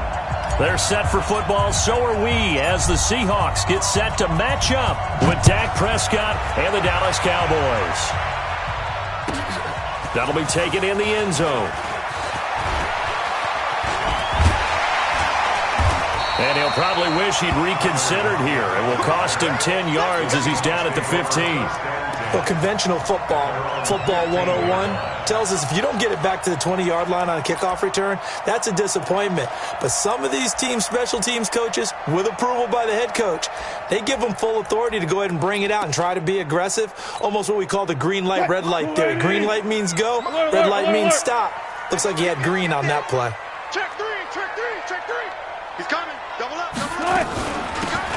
They're set for football, so are we, as the Seahawks get set to match up with Dak Prescott and the Dallas Cowboys. That'll be taken in the end zone. And he'll probably wish he'd reconsidered here. It will cost him 10 yards as he's down at the 15. Well, conventional football 101, tells us if you don't get it back to the 20-yard line on a kickoff return, that's a disappointment. But some of these special teams coaches, with approval by the head coach, they give them full authority to go ahead and bring it out and try to be aggressive, almost what we call the green light, red light theory. Green light means go, red light means stop. Looks like he had green on that play. Check three. He's coming. Double up.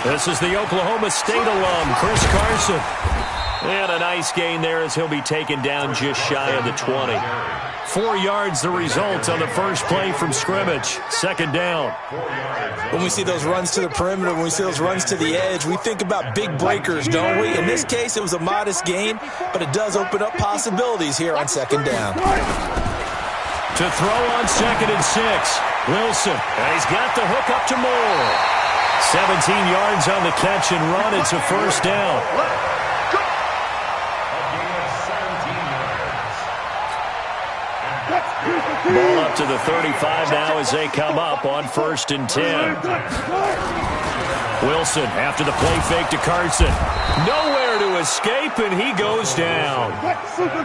This is the Oklahoma State alum, Chris Carson. And a nice gain there as he'll be taken down just shy of the 20. 4 yards the result on the first play from scrimmage. Second down. When we see those runs to the perimeter, when we see those runs to the edge, we think about big breakers, don't we? In this case, it was a modest gain, but it does open up possibilities here on second down. To throw on 2nd and 6. Wilson. And he's got the hook up to Moore. 17 yards on the catch and run. It's a first down. Ball up to the 35 now as they come up on 1st and 10. Wilson after the play fake to Carson. Nowhere to escape, and he goes down.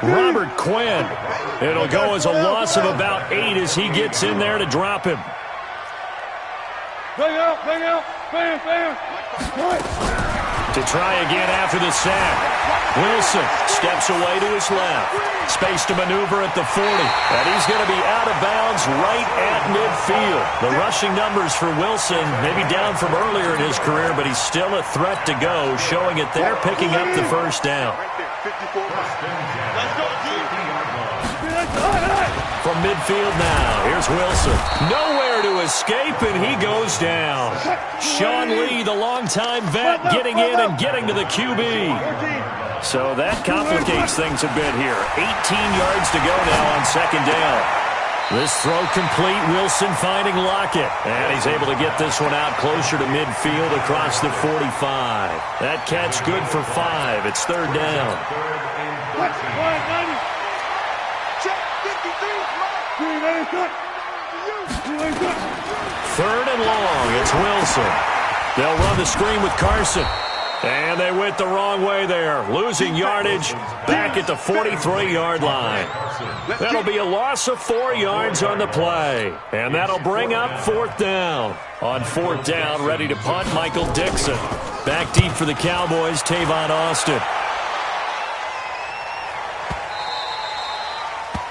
Robert Quinn. It'll go as a loss of about 8 as he gets in there to drop him. Bang out. Bam. To try again after the sack. Wilson steps away to his left. Space to maneuver at the 40. And he's going to be out of bounds right at midfield. The rushing numbers for Wilson maybe down from earlier in his career, but he's still a threat to go, showing it there, picking up the first down. From midfield now, here's Wilson. Nowhere to escape, and he goes down. Sean Lee, the longtime vet, getting in and getting to the QB. So that complicates things a bit here. 18 yards to go now on second down. This throw complete, Wilson finding Lockett. And he's able to get this one out closer to midfield across the 45. That catch good for 5. It's third down. Third and long, it's Wilson. They'll run the screen with Carson. And they went the wrong way there, losing yardage back at the 43-yard line. That'll be a loss of 4 yards on the play. And that'll bring up 4th down. On 4th down, ready to punt, Michael Dixon. Back deep for the Cowboys, Tavon Austin.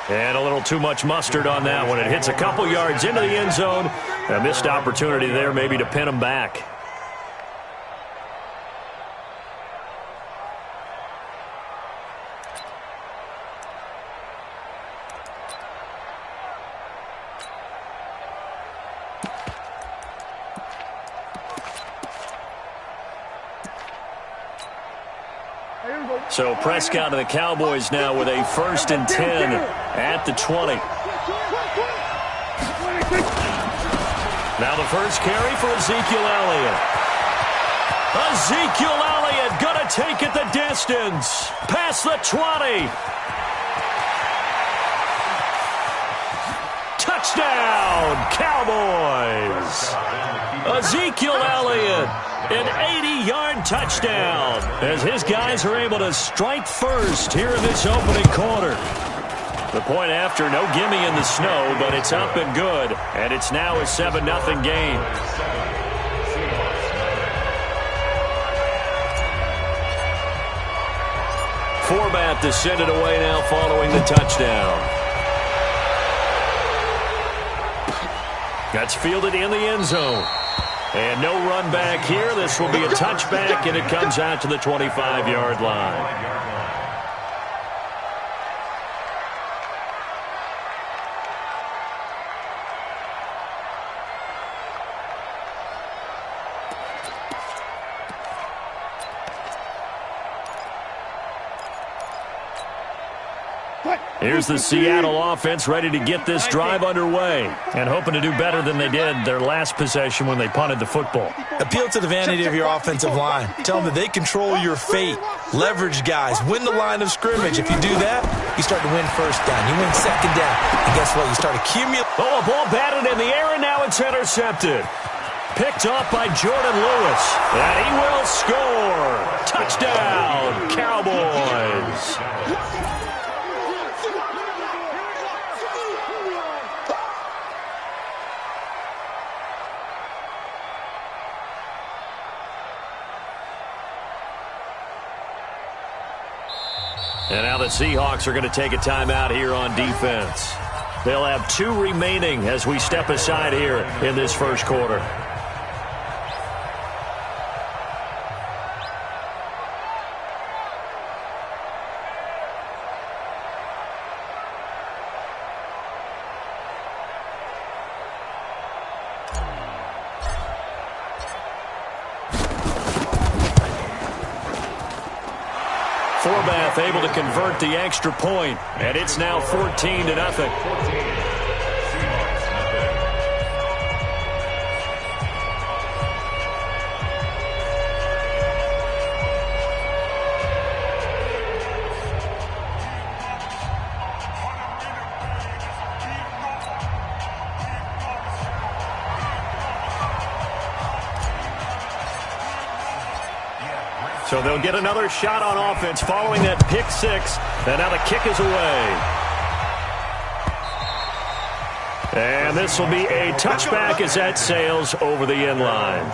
And a little too much mustard on that one. It hits a couple yards into the end zone. A missed opportunity there maybe to pin him back. So Prescott and the Cowboys now with a 1st and 10 at the 20. Now the first carry for Ezekiel Elliott. Ezekiel Elliott going to take it the distance. Past the 20. Touchdown, Cowboys. Ezekiel Elliott, an 80-yard touchdown, as his guys are able to strike first here in this opening quarter. The point after, no gimme in the snow, but it's up and good, and it's now a 7-0 game. Forbat to send it away now following the touchdown. That's fielded in the end zone. And no run back here. This will be a touchback, and it comes out to the 25-yard line. Here's the Seattle offense ready to get this drive underway and hoping to do better than they did their last possession when they punted the football. Appeal to the vanity of your offensive line. Tell them that they control your fate. Leverage guys. Win the line of scrimmage. If you do that, you start to win first down. You win second down. And guess what? You start accumulating. Oh, a ball batted in the air, and now it's intercepted. Picked off by Jordan Lewis. And he will score. Touchdown, Cowboys. And now the Seahawks are going to take a timeout here on defense. They'll have 2 remaining as we step aside here in this first quarter. Forbath able to convert the extra point, and it's now 14-0. So they'll get another shot on offense following that pick six. And now the kick is away. And this will be a touchback as that sails over the end line.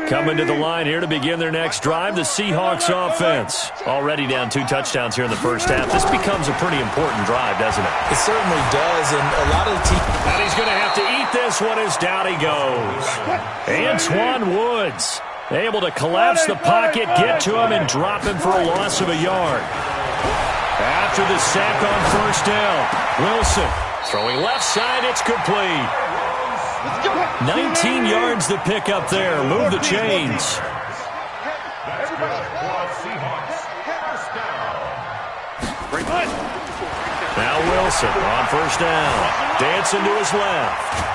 Coming to the line here to begin their next drive, the Seahawks offense. Already down 2 touchdowns here in the first half. This becomes a pretty important drive, doesn't it? It certainly does, and a lot of the team. And he's going to have to eat this one as down he goes. Antoine Woods able to collapse the pocket, get to him, and drop him for a loss of a yard. After the sack on first down, Wilson throwing left side, it's complete. 19 yards to pick up there. Move the chains. Now Wilson on first down. Dancing to his left.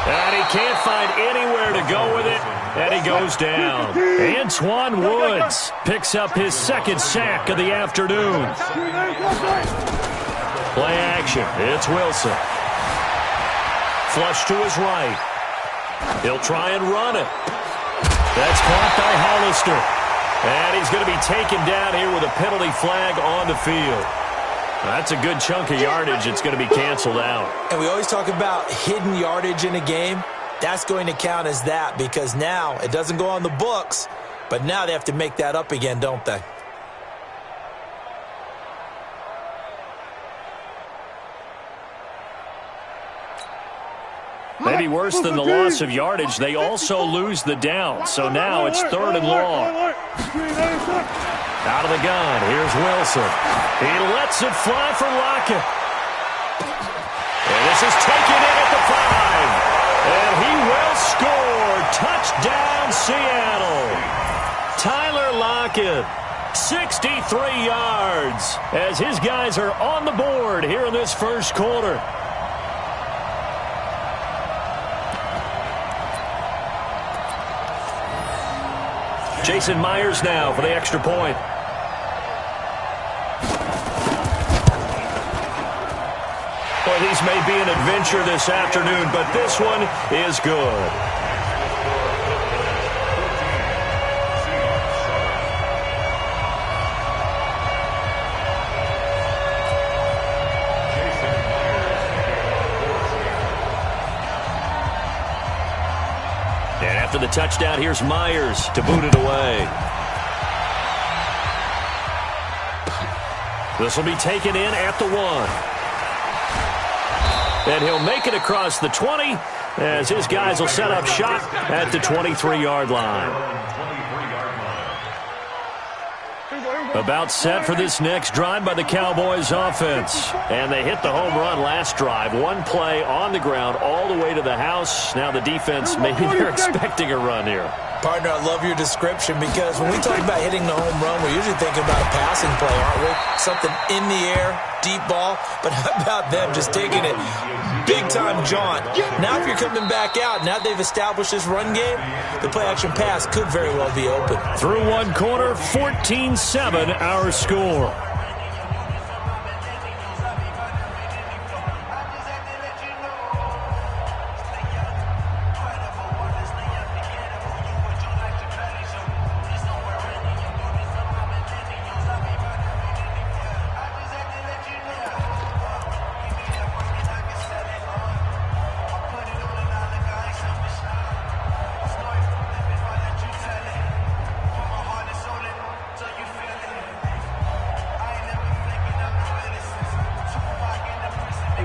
And he can't find anywhere to go with it. And he goes down. Antoine Woods picks up his second sack of the afternoon. Play action. It's Wilson. Flush to his right. He'll try and run it. That's caught by Hollister. And he's going to be taken down here with a penalty flag on the field. That's a good chunk of yardage. It's going to be canceled out. And we always talk about hidden yardage in a game. That's going to count as that because now it doesn't go on the books, but now they have to make that up again, don't they? Maybe worse than the loss of yardage, they also lose the down. So now it's 3rd and long. Out of the gun, here's Wilson. He lets it fly for Lockett. And this is taken in at the 5. And he will score. Touchdown, Seattle. Tyler Lockett, 63 yards, as his guys are on the board here in this first quarter. Jason Myers now for the extra point. Well, these may be an adventure this afternoon, but this one is good. And after the touchdown, here's Myers to boot it away. This will be taken in at the 1. And he'll make it across the 20 as his guys will set up shop at the 23-yard line. About set for this next drive by the Cowboys offense. And they hit the home run last drive. One play on the ground all the way to the house. Now the defense, maybe they're expecting a run here. Partner, I love your description because when we talk about hitting the home run, we're usually thinking about a passing play, aren't we? Something in the air, deep ball. But how about them just taking it big-time jaunt? Now if you're coming back out, now they've established this run game, the play-action pass could very well be open. Through one quarter, 14-7 our score.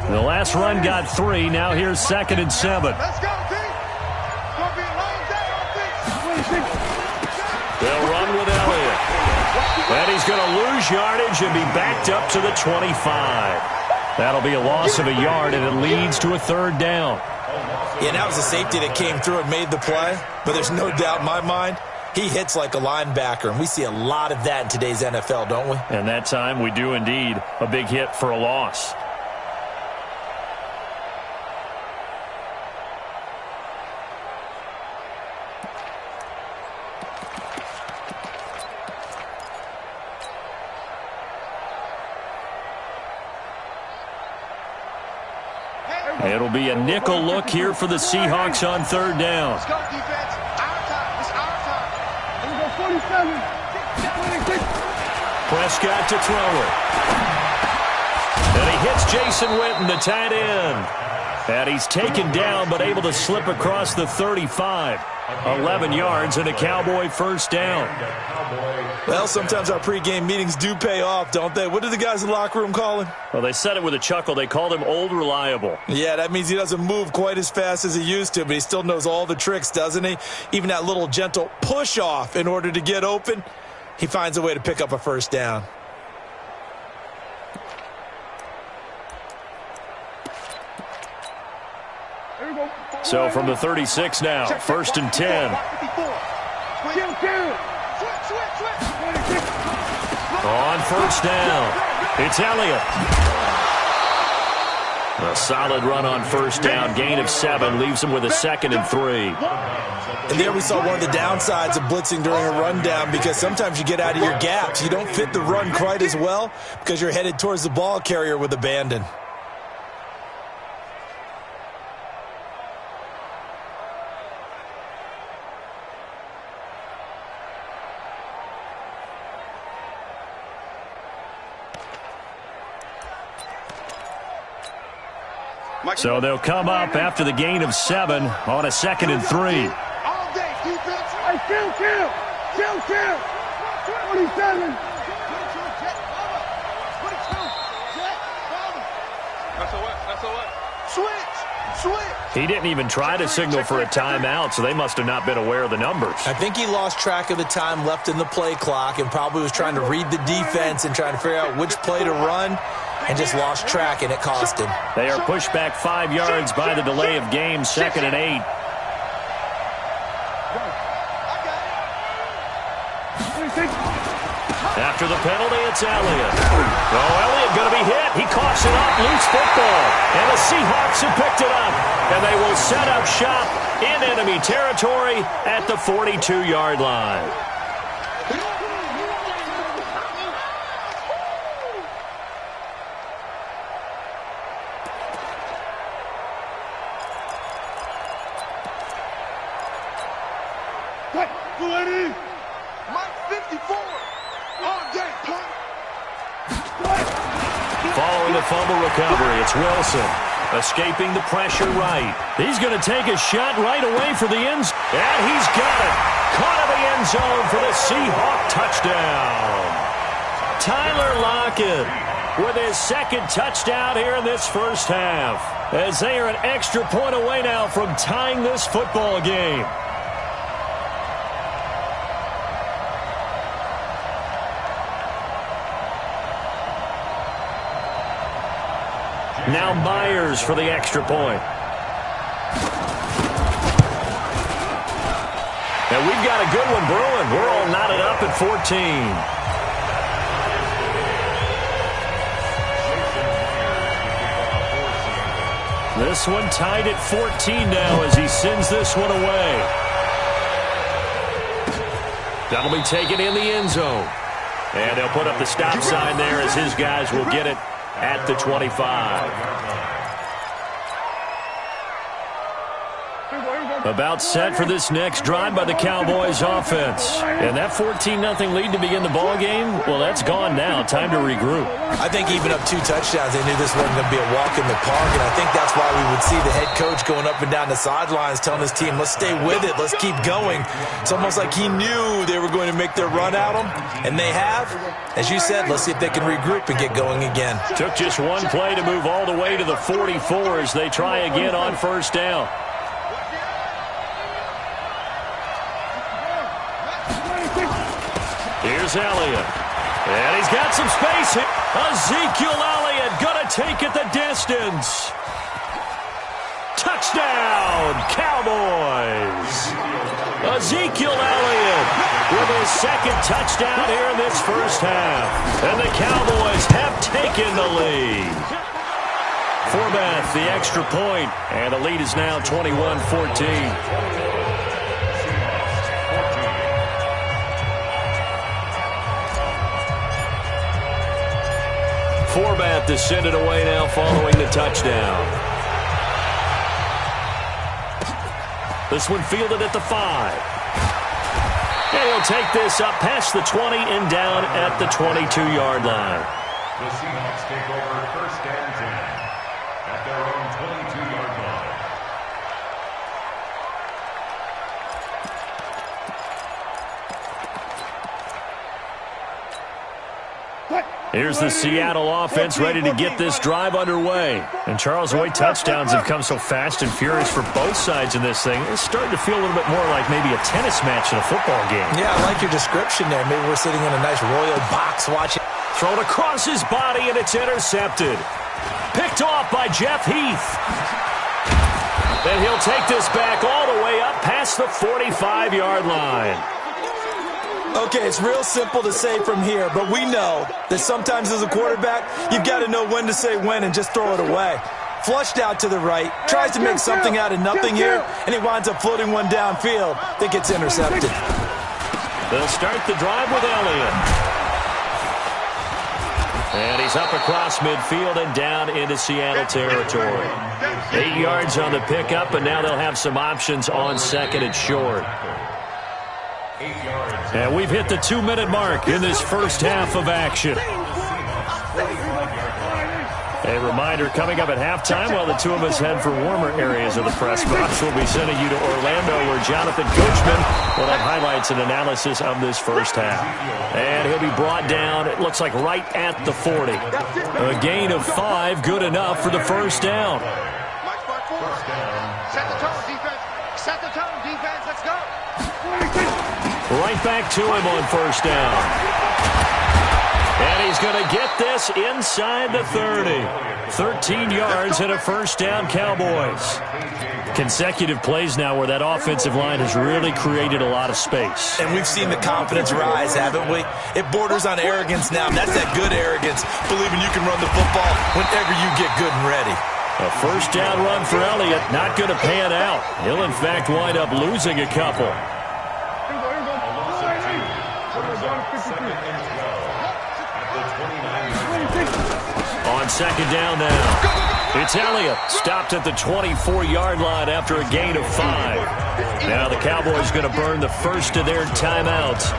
The last run got 3. Now here's 2nd and 7. Let's go, team. Gonna be a long day on this. They'll run with Elliott. And he's going to lose yardage and be backed up to the 25. That'll be a loss of a yard, and it leads to a 3rd down. Yeah, that was a safety that came through and made the play. But there's no doubt in my mind, he hits like a linebacker. And we see a lot of that in today's NFL, don't we? And that time we do indeed. A big hit for a loss. It'll be a nickel look here for the Seahawks on 3rd down. Let's go, defense. Our time. It's our time. Here we go, 47. 26. Prescott to throw it. And he hits Jason Witten, the tight end. And he's taken down but able to slip across the 35. 11 yards and a Cowboy 1st down. Well, sometimes our pregame meetings do pay off, don't they? What do the guys in the locker room call him? Well, they said it with a chuckle. They called him Old Reliable. Yeah, that means he doesn't move quite as fast as he used to, but he still knows all the tricks, doesn't he? Even that little gentle push-off in order to get open, he finds a way to pick up a 1st down. So from the 36 now, 1st and 10. On 1st down, it's Elliott. A solid run on 1st down, gain of 7, leaves him with a 2nd and 3. And there we saw one of the downsides of blitzing during a rundown, because sometimes you get out of your gaps. You don't fit the run quite as well because you're headed towards the ball carrier with abandon. So they'll come up after the gain of 7 on a 2nd and 3. All day, defense. Hey, kill. 27. That's all right. Switch. He didn't even try to signal for a timeout, so they must have not been aware of the numbers. I think he lost track of the time left in the play clock and probably was trying to read the defense and trying to figure out which play to run, and just lost track, and it cost him. They are pushed back 5 yards by the delay of game, 2nd and 8. After the penalty, it's Elliott. Oh, Elliott going to be hit. He coughs it up, loose football. And the Seahawks have picked it up. And they will set up shop in enemy territory at the 42-yard line. Following the fumble recovery, it's Wilson. Escaping the pressure right. He's going to take a shot right away for the end zone. And he's got it. Caught in the end zone for the Seahawk touchdown. Tyler Lockett with his 2nd touchdown here in this 1st half, as they are an extra point away now from tying this football game. Now Myers for the extra point. And we've got a good one brewing. We're all knotted up at 14. This one tied at 14 now as he sends this one away. That'll be taken in the end zone. And they'll put up the stop sign there as his guys will get it at the 25. About set for this next drive by the Cowboys offense. And that 14-0 lead to begin the ball game, well, that's gone now. Time to regroup. I think even up 2 touchdowns, they knew this wasn't going to be a walk in the park, and I think that's why we would see the head coach going up and down the sidelines telling his team, let's stay with it, let's keep going. It's almost like he knew they were going to make their run at him, and they have. As you said, let's see if they can regroup and get going again. Took just one play to move all the way to the 44 as they try again on first down. Here's Elliott. And he's got some space here. Ezekiel Elliott going to take it the distance. Touchdown, Cowboys. Ezekiel Elliott with his second touchdown here in this first half. And the Cowboys have taken the lead. Forbath, the extra point, and the lead is now 21-14. Forbath to send it away now following the touchdown. This one fielded at the 5. And he'll take this up past the 20 and down at the 22-yard line. The Seahawks take over first and 10 at their own 22-yard line. Here's the Seattle offense ready to get this drive underway. And Charles, the way touchdowns have come so fast and furious for both sides in this thing, it's starting to feel a little bit more like maybe a tennis match in a football game. Yeah, I like your description there. Maybe we're sitting in a nice royal box watching. Thrown across his body, and it's intercepted. Picked off by Jeff Heath. And he'll take this back all the way up past the 45-yard line. Okay, it's real simple to say from here, but we know that sometimes as a quarterback, you've got to know when to say when and just throw it away. Flushed out to the right, tries to make something out of nothing here, and he winds up floating one downfield that gets intercepted. They'll start the drive with Elliott. And he's up across midfield and down into Seattle territory. 8 yards on the pickup, and now they'll have some options on second and short. And we've hit the 2-minute mark in this first half of action. A reminder, coming up at halftime, while the two of us head for warmer areas of the press box, we'll be sending you to Orlando, where Jonathan Coachman will have highlights and analysis of this first half. And he'll be brought down, it looks like right at the 40. A gain of 5, good enough for the first down. Set the tone, defense. Set the tone, defense. Let's go. Right back to him on first down. And he's going to get this inside the 30. 13 yards and a first down, Cowboys. Consecutive plays now where that offensive line has really created a lot of space. And we've seen the confidence rise, haven't we? It borders on arrogance now. That's that good arrogance, believing you can run the football whenever you get good and ready. A first down run for Elliott, not going to pan out. He'll, in fact, wind up losing a couple. On second down now. It's Elliott, stopped at the 24-yard line after a gain of 5. Now the Cowboys going to burn the first of their timeouts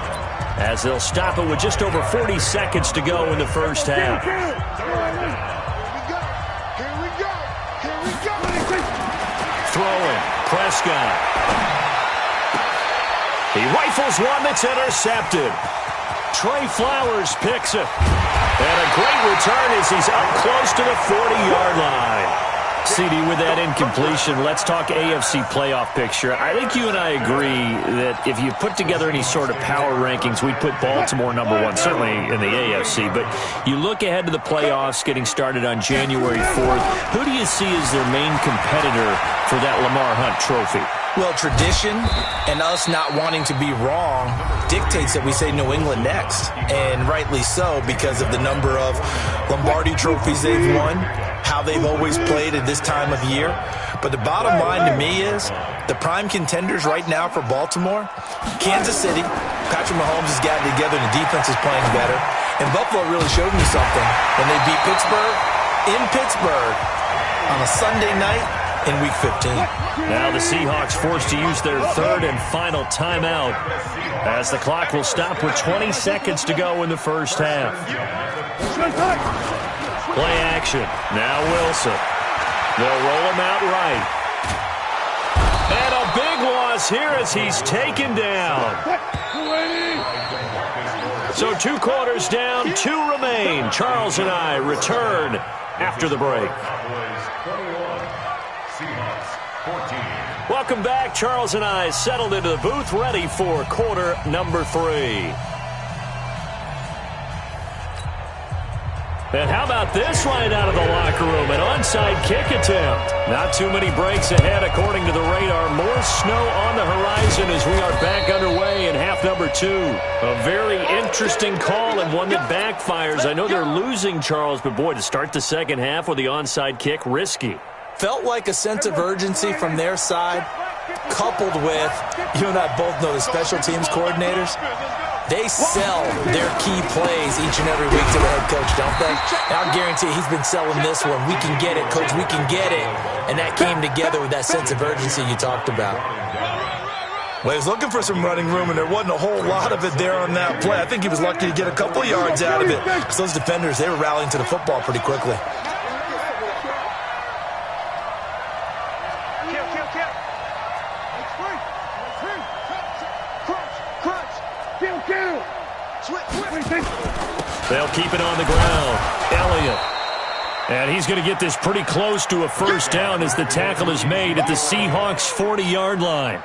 as they'll stop it with just over 40 seconds to go in the first half. Throwing, Prescott. He rifles one that's intercepted. Trey Flowers picks it. And a great return as he's up close to the 40-yard line. CD, with that incompletion, let's talk AFC playoff picture. I think you and I agree that if you put together any sort of power rankings, we'd put Baltimore #1, certainly in the AFC. But you look ahead to the playoffs getting started on January 4th. Who do you see as their main competitor for that Lamar Hunt trophy? Well, tradition and us not wanting to be wrong dictates that we say New England next. And rightly so, because of the number of Lombardi trophies they've won, how they've always played at this time of year. But the bottom line to me is the prime contenders right now for Baltimore, Kansas City. Patrick Mahomes has gotten together and the defense is playing better. And Buffalo really showed me something when they beat Pittsburgh in Pittsburgh on a Sunday night in Week 15. Now the Seahawks forced to use their third and final timeout as the clock will stop with 20 seconds to go in the first half. Play action. Now Wilson. They'll roll him out right. And a big loss here as he's taken down. So 2 quarters down, 2 remain. Charles and I return after the break. Welcome back. Charles and I settled into the booth, ready for quarter number 3. And how about this right out of the locker room? An onside kick attempt. Not too many breaks ahead according to the radar. More snow on the horizon as we are back underway in half number 2. A very interesting call and one that backfires. I know they're losing, Charles, but boy, to start the second half with the onside kick, risky. Felt like a sense of urgency from their side, coupled with, you and I both know the special teams coordinators, they sell their key plays each and every week to the head coach, don't they? And I'll guarantee he's been selling this one. We can get it, coach, we can get it. And that came together with that sense of urgency you talked about. Well, he was looking for some running room, and there wasn't a whole lot of it there on that play. I think he was lucky to get a couple yards out of it. Because those defenders, they were rallying to the football pretty quickly. They'll keep it on the ground. Elliott. And he's going to get this pretty close to a first down as the tackle is made at the Seahawks' 40-yard line.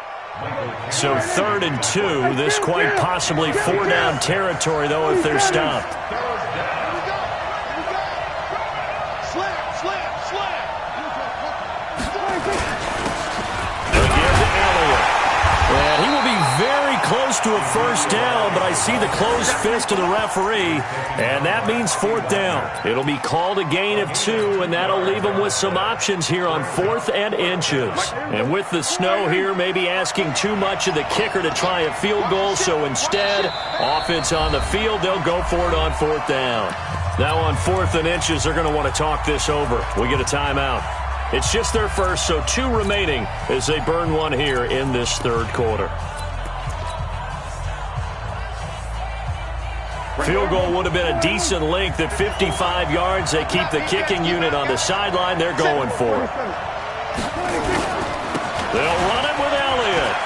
So 3rd and 2. This quite possibly 4-down territory, though, if they're stopped. Again to Elliott. And he will be very close to a first down, but I see the closed fist of the referee, and that means 4th down. It'll be called a gain of 2, and that'll leave them with some options here on 4th and inches. And with the snow here, maybe asking too much of the kicker to try a field goal, so instead, offense on the field, they'll go for it on 4th down. Now on 4th and inches, they're going to want to talk this over. We get a timeout. It's just their first, so 2 remaining as they burn one here in this 3rd quarter. Field goal would have been a decent length at 55 yards. They keep the kicking unit on the sideline. They're going for it. They'll run it with Elliott.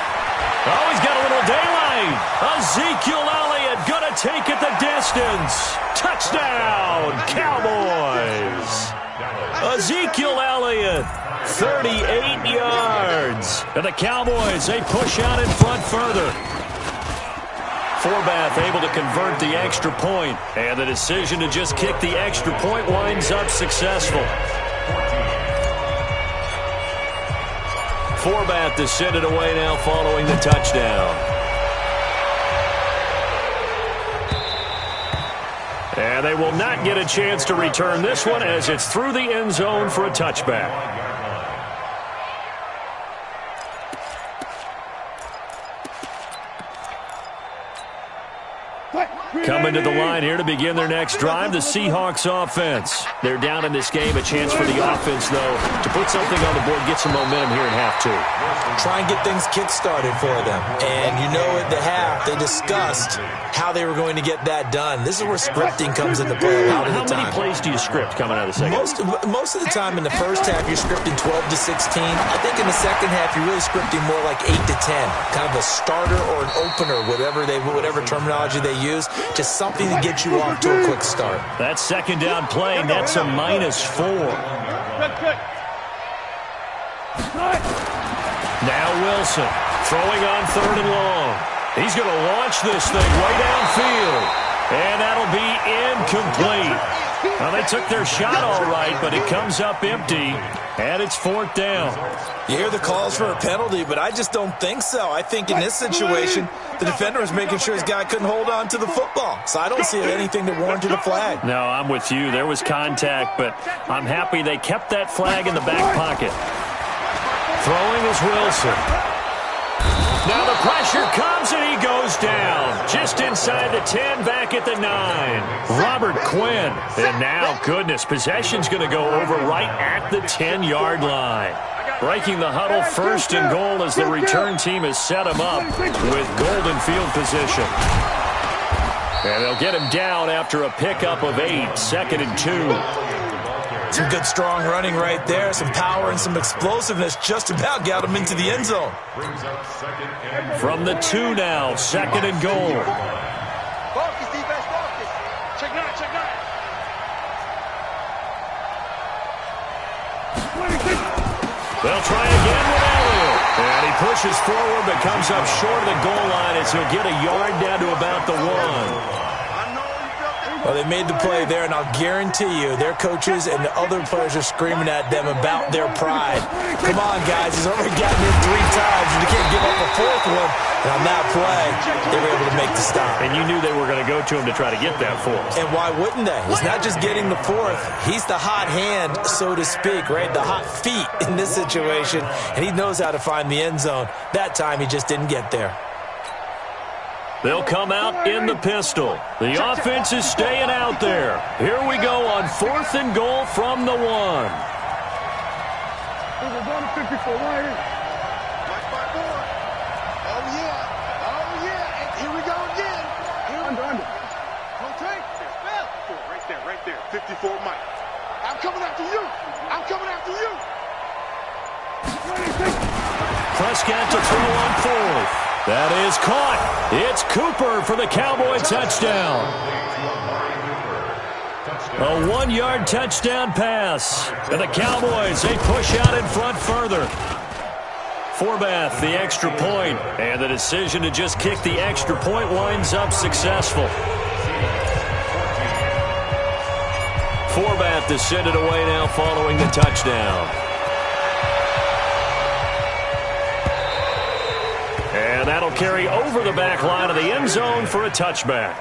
Oh, he's got a little daylight. Ezekiel Elliott going to take it the distance. Touchdown, Cowboys. Ezekiel Elliott, 38 yards. And the Cowboys, they push out in front further. Forbath able to convert the extra point, and the decision to just kick the extra point winds up successful. Forbath to send it away now following the touchdown. And they will not get a chance to return this one as it's through the end zone for a touchback. Coming to the line here to begin their next drive, the Seahawks offense. They're down in this game. A chance for the offense, though, to put something on the board, get some momentum here in half 2. Try and get things kick-started for them. And you know at the half, they discussed how they were going to get that done. This is where scripting comes into play a lot of the time. How many plays do you script coming out of the second? Most of the time in the first half, you're scripting 12 to 16. I think in the second half, you're really scripting more like 8 to 10. Kind of a starter or an opener, whatever terminology they use. Just something to get you off to a quick start. That second down play, that's a -4. Now Wilson throwing on 3rd and long. He's going to launch this thing way downfield. And that'll be incomplete. Well, they took their shot all right, but it comes up empty, and it's 4th down. You hear the calls for a penalty, but I just don't think so. I think in this situation, the defender was making sure his guy couldn't hold on to the football. So I don't see anything that warranted a flag. No, I'm with you. There was contact, but I'm happy they kept that flag in the back pocket. Throwing is Wilson. Now the pressure comes, and he goes down. Just inside the 10, back at the 9. Robert Quinn. And now, goodness, possession's going to go over right at the 10-yard line. Breaking the huddle, 1st and goal as the return team has set him up with golden field position. And they'll get him down after a pickup of 8, 2nd and 2. Some good, strong running right there. Some power and some explosiveness just about got him into the end zone. From the 2 now, 2nd and goal. Focus, defense, focus. Check 9, check 9. They'll try again with Elliott. And he pushes forward but comes up short of the goal line as he'll get a yard down to about the 1. Well, they made the play there, and I'll guarantee you their coaches and the other players are screaming at them about their pride. Come on, guys. He's already gotten in 3 times, and you can't give up a 4th one. And on that play, they were able to make the stop. And you knew they were going to go to him to try to get that 4th. And why wouldn't they? He's not just getting the 4th. He's the hot hand, so to speak, right? The hot feet in this situation, and he knows how to find the end zone. That time, he just didn't get there. They'll come out in the pistol. The offense is staying out there. Here we go on 4th and goal from the 1. We're going to 54 right here. Oh, yeah. Oh, yeah. And here we go again. Under. Don't take. Right there. 54 Mike. I'm coming after you. Prescott to throw on 4th. That is caught. It's Cooper for the Cowboy touchdown. A 1-yard touchdown pass. And the Cowboys, they push out in front further. Forbath, the extra point. And the decision to just kick the extra point winds up successful. Forbath to send it away now following the touchdown. And that'll carry over the back line of the end zone for a touchback.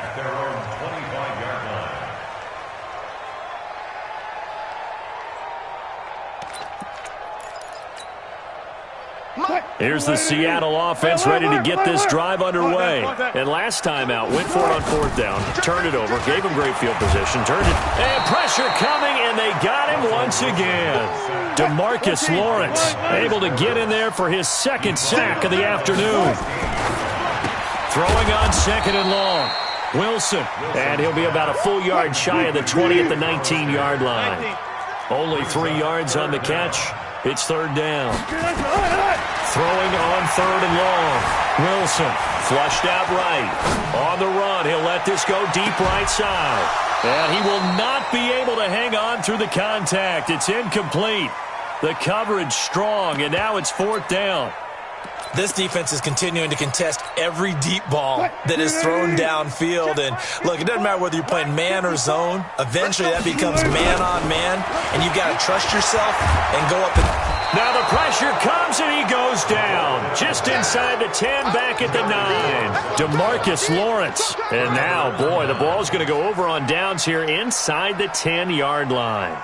Here's the Seattle offense ready to get this drive underway. And last time out, went for it on 4th down, turned it over, gave him great field position, turned it, and pressure coming, and they got him once again. DeMarcus Lawrence able to get in there for his 2nd sack of the afternoon. Throwing on 2nd and long. Wilson, and he'll be about a full yard shy of the 20 at the 19-yard line. Only 3 yards on the catch. It's 3rd down. Throwing on 3rd and long. Wilson flushed out right. On the run, he'll let this go deep right side. And he will not be able to hang on through the contact. It's incomplete. The coverage strong, and now it's 4th down. This defense is continuing to contest every deep ball that is thrown downfield. And, look, it doesn't matter whether you're playing man or zone. Eventually, that becomes man-on-man, and you've got to trust yourself and go up and... Now the pressure comes, and he goes down. Just inside the 10, back at the 9. DeMarcus Lawrence. And now, boy, the ball's going to go over on downs here inside the 10-yard line.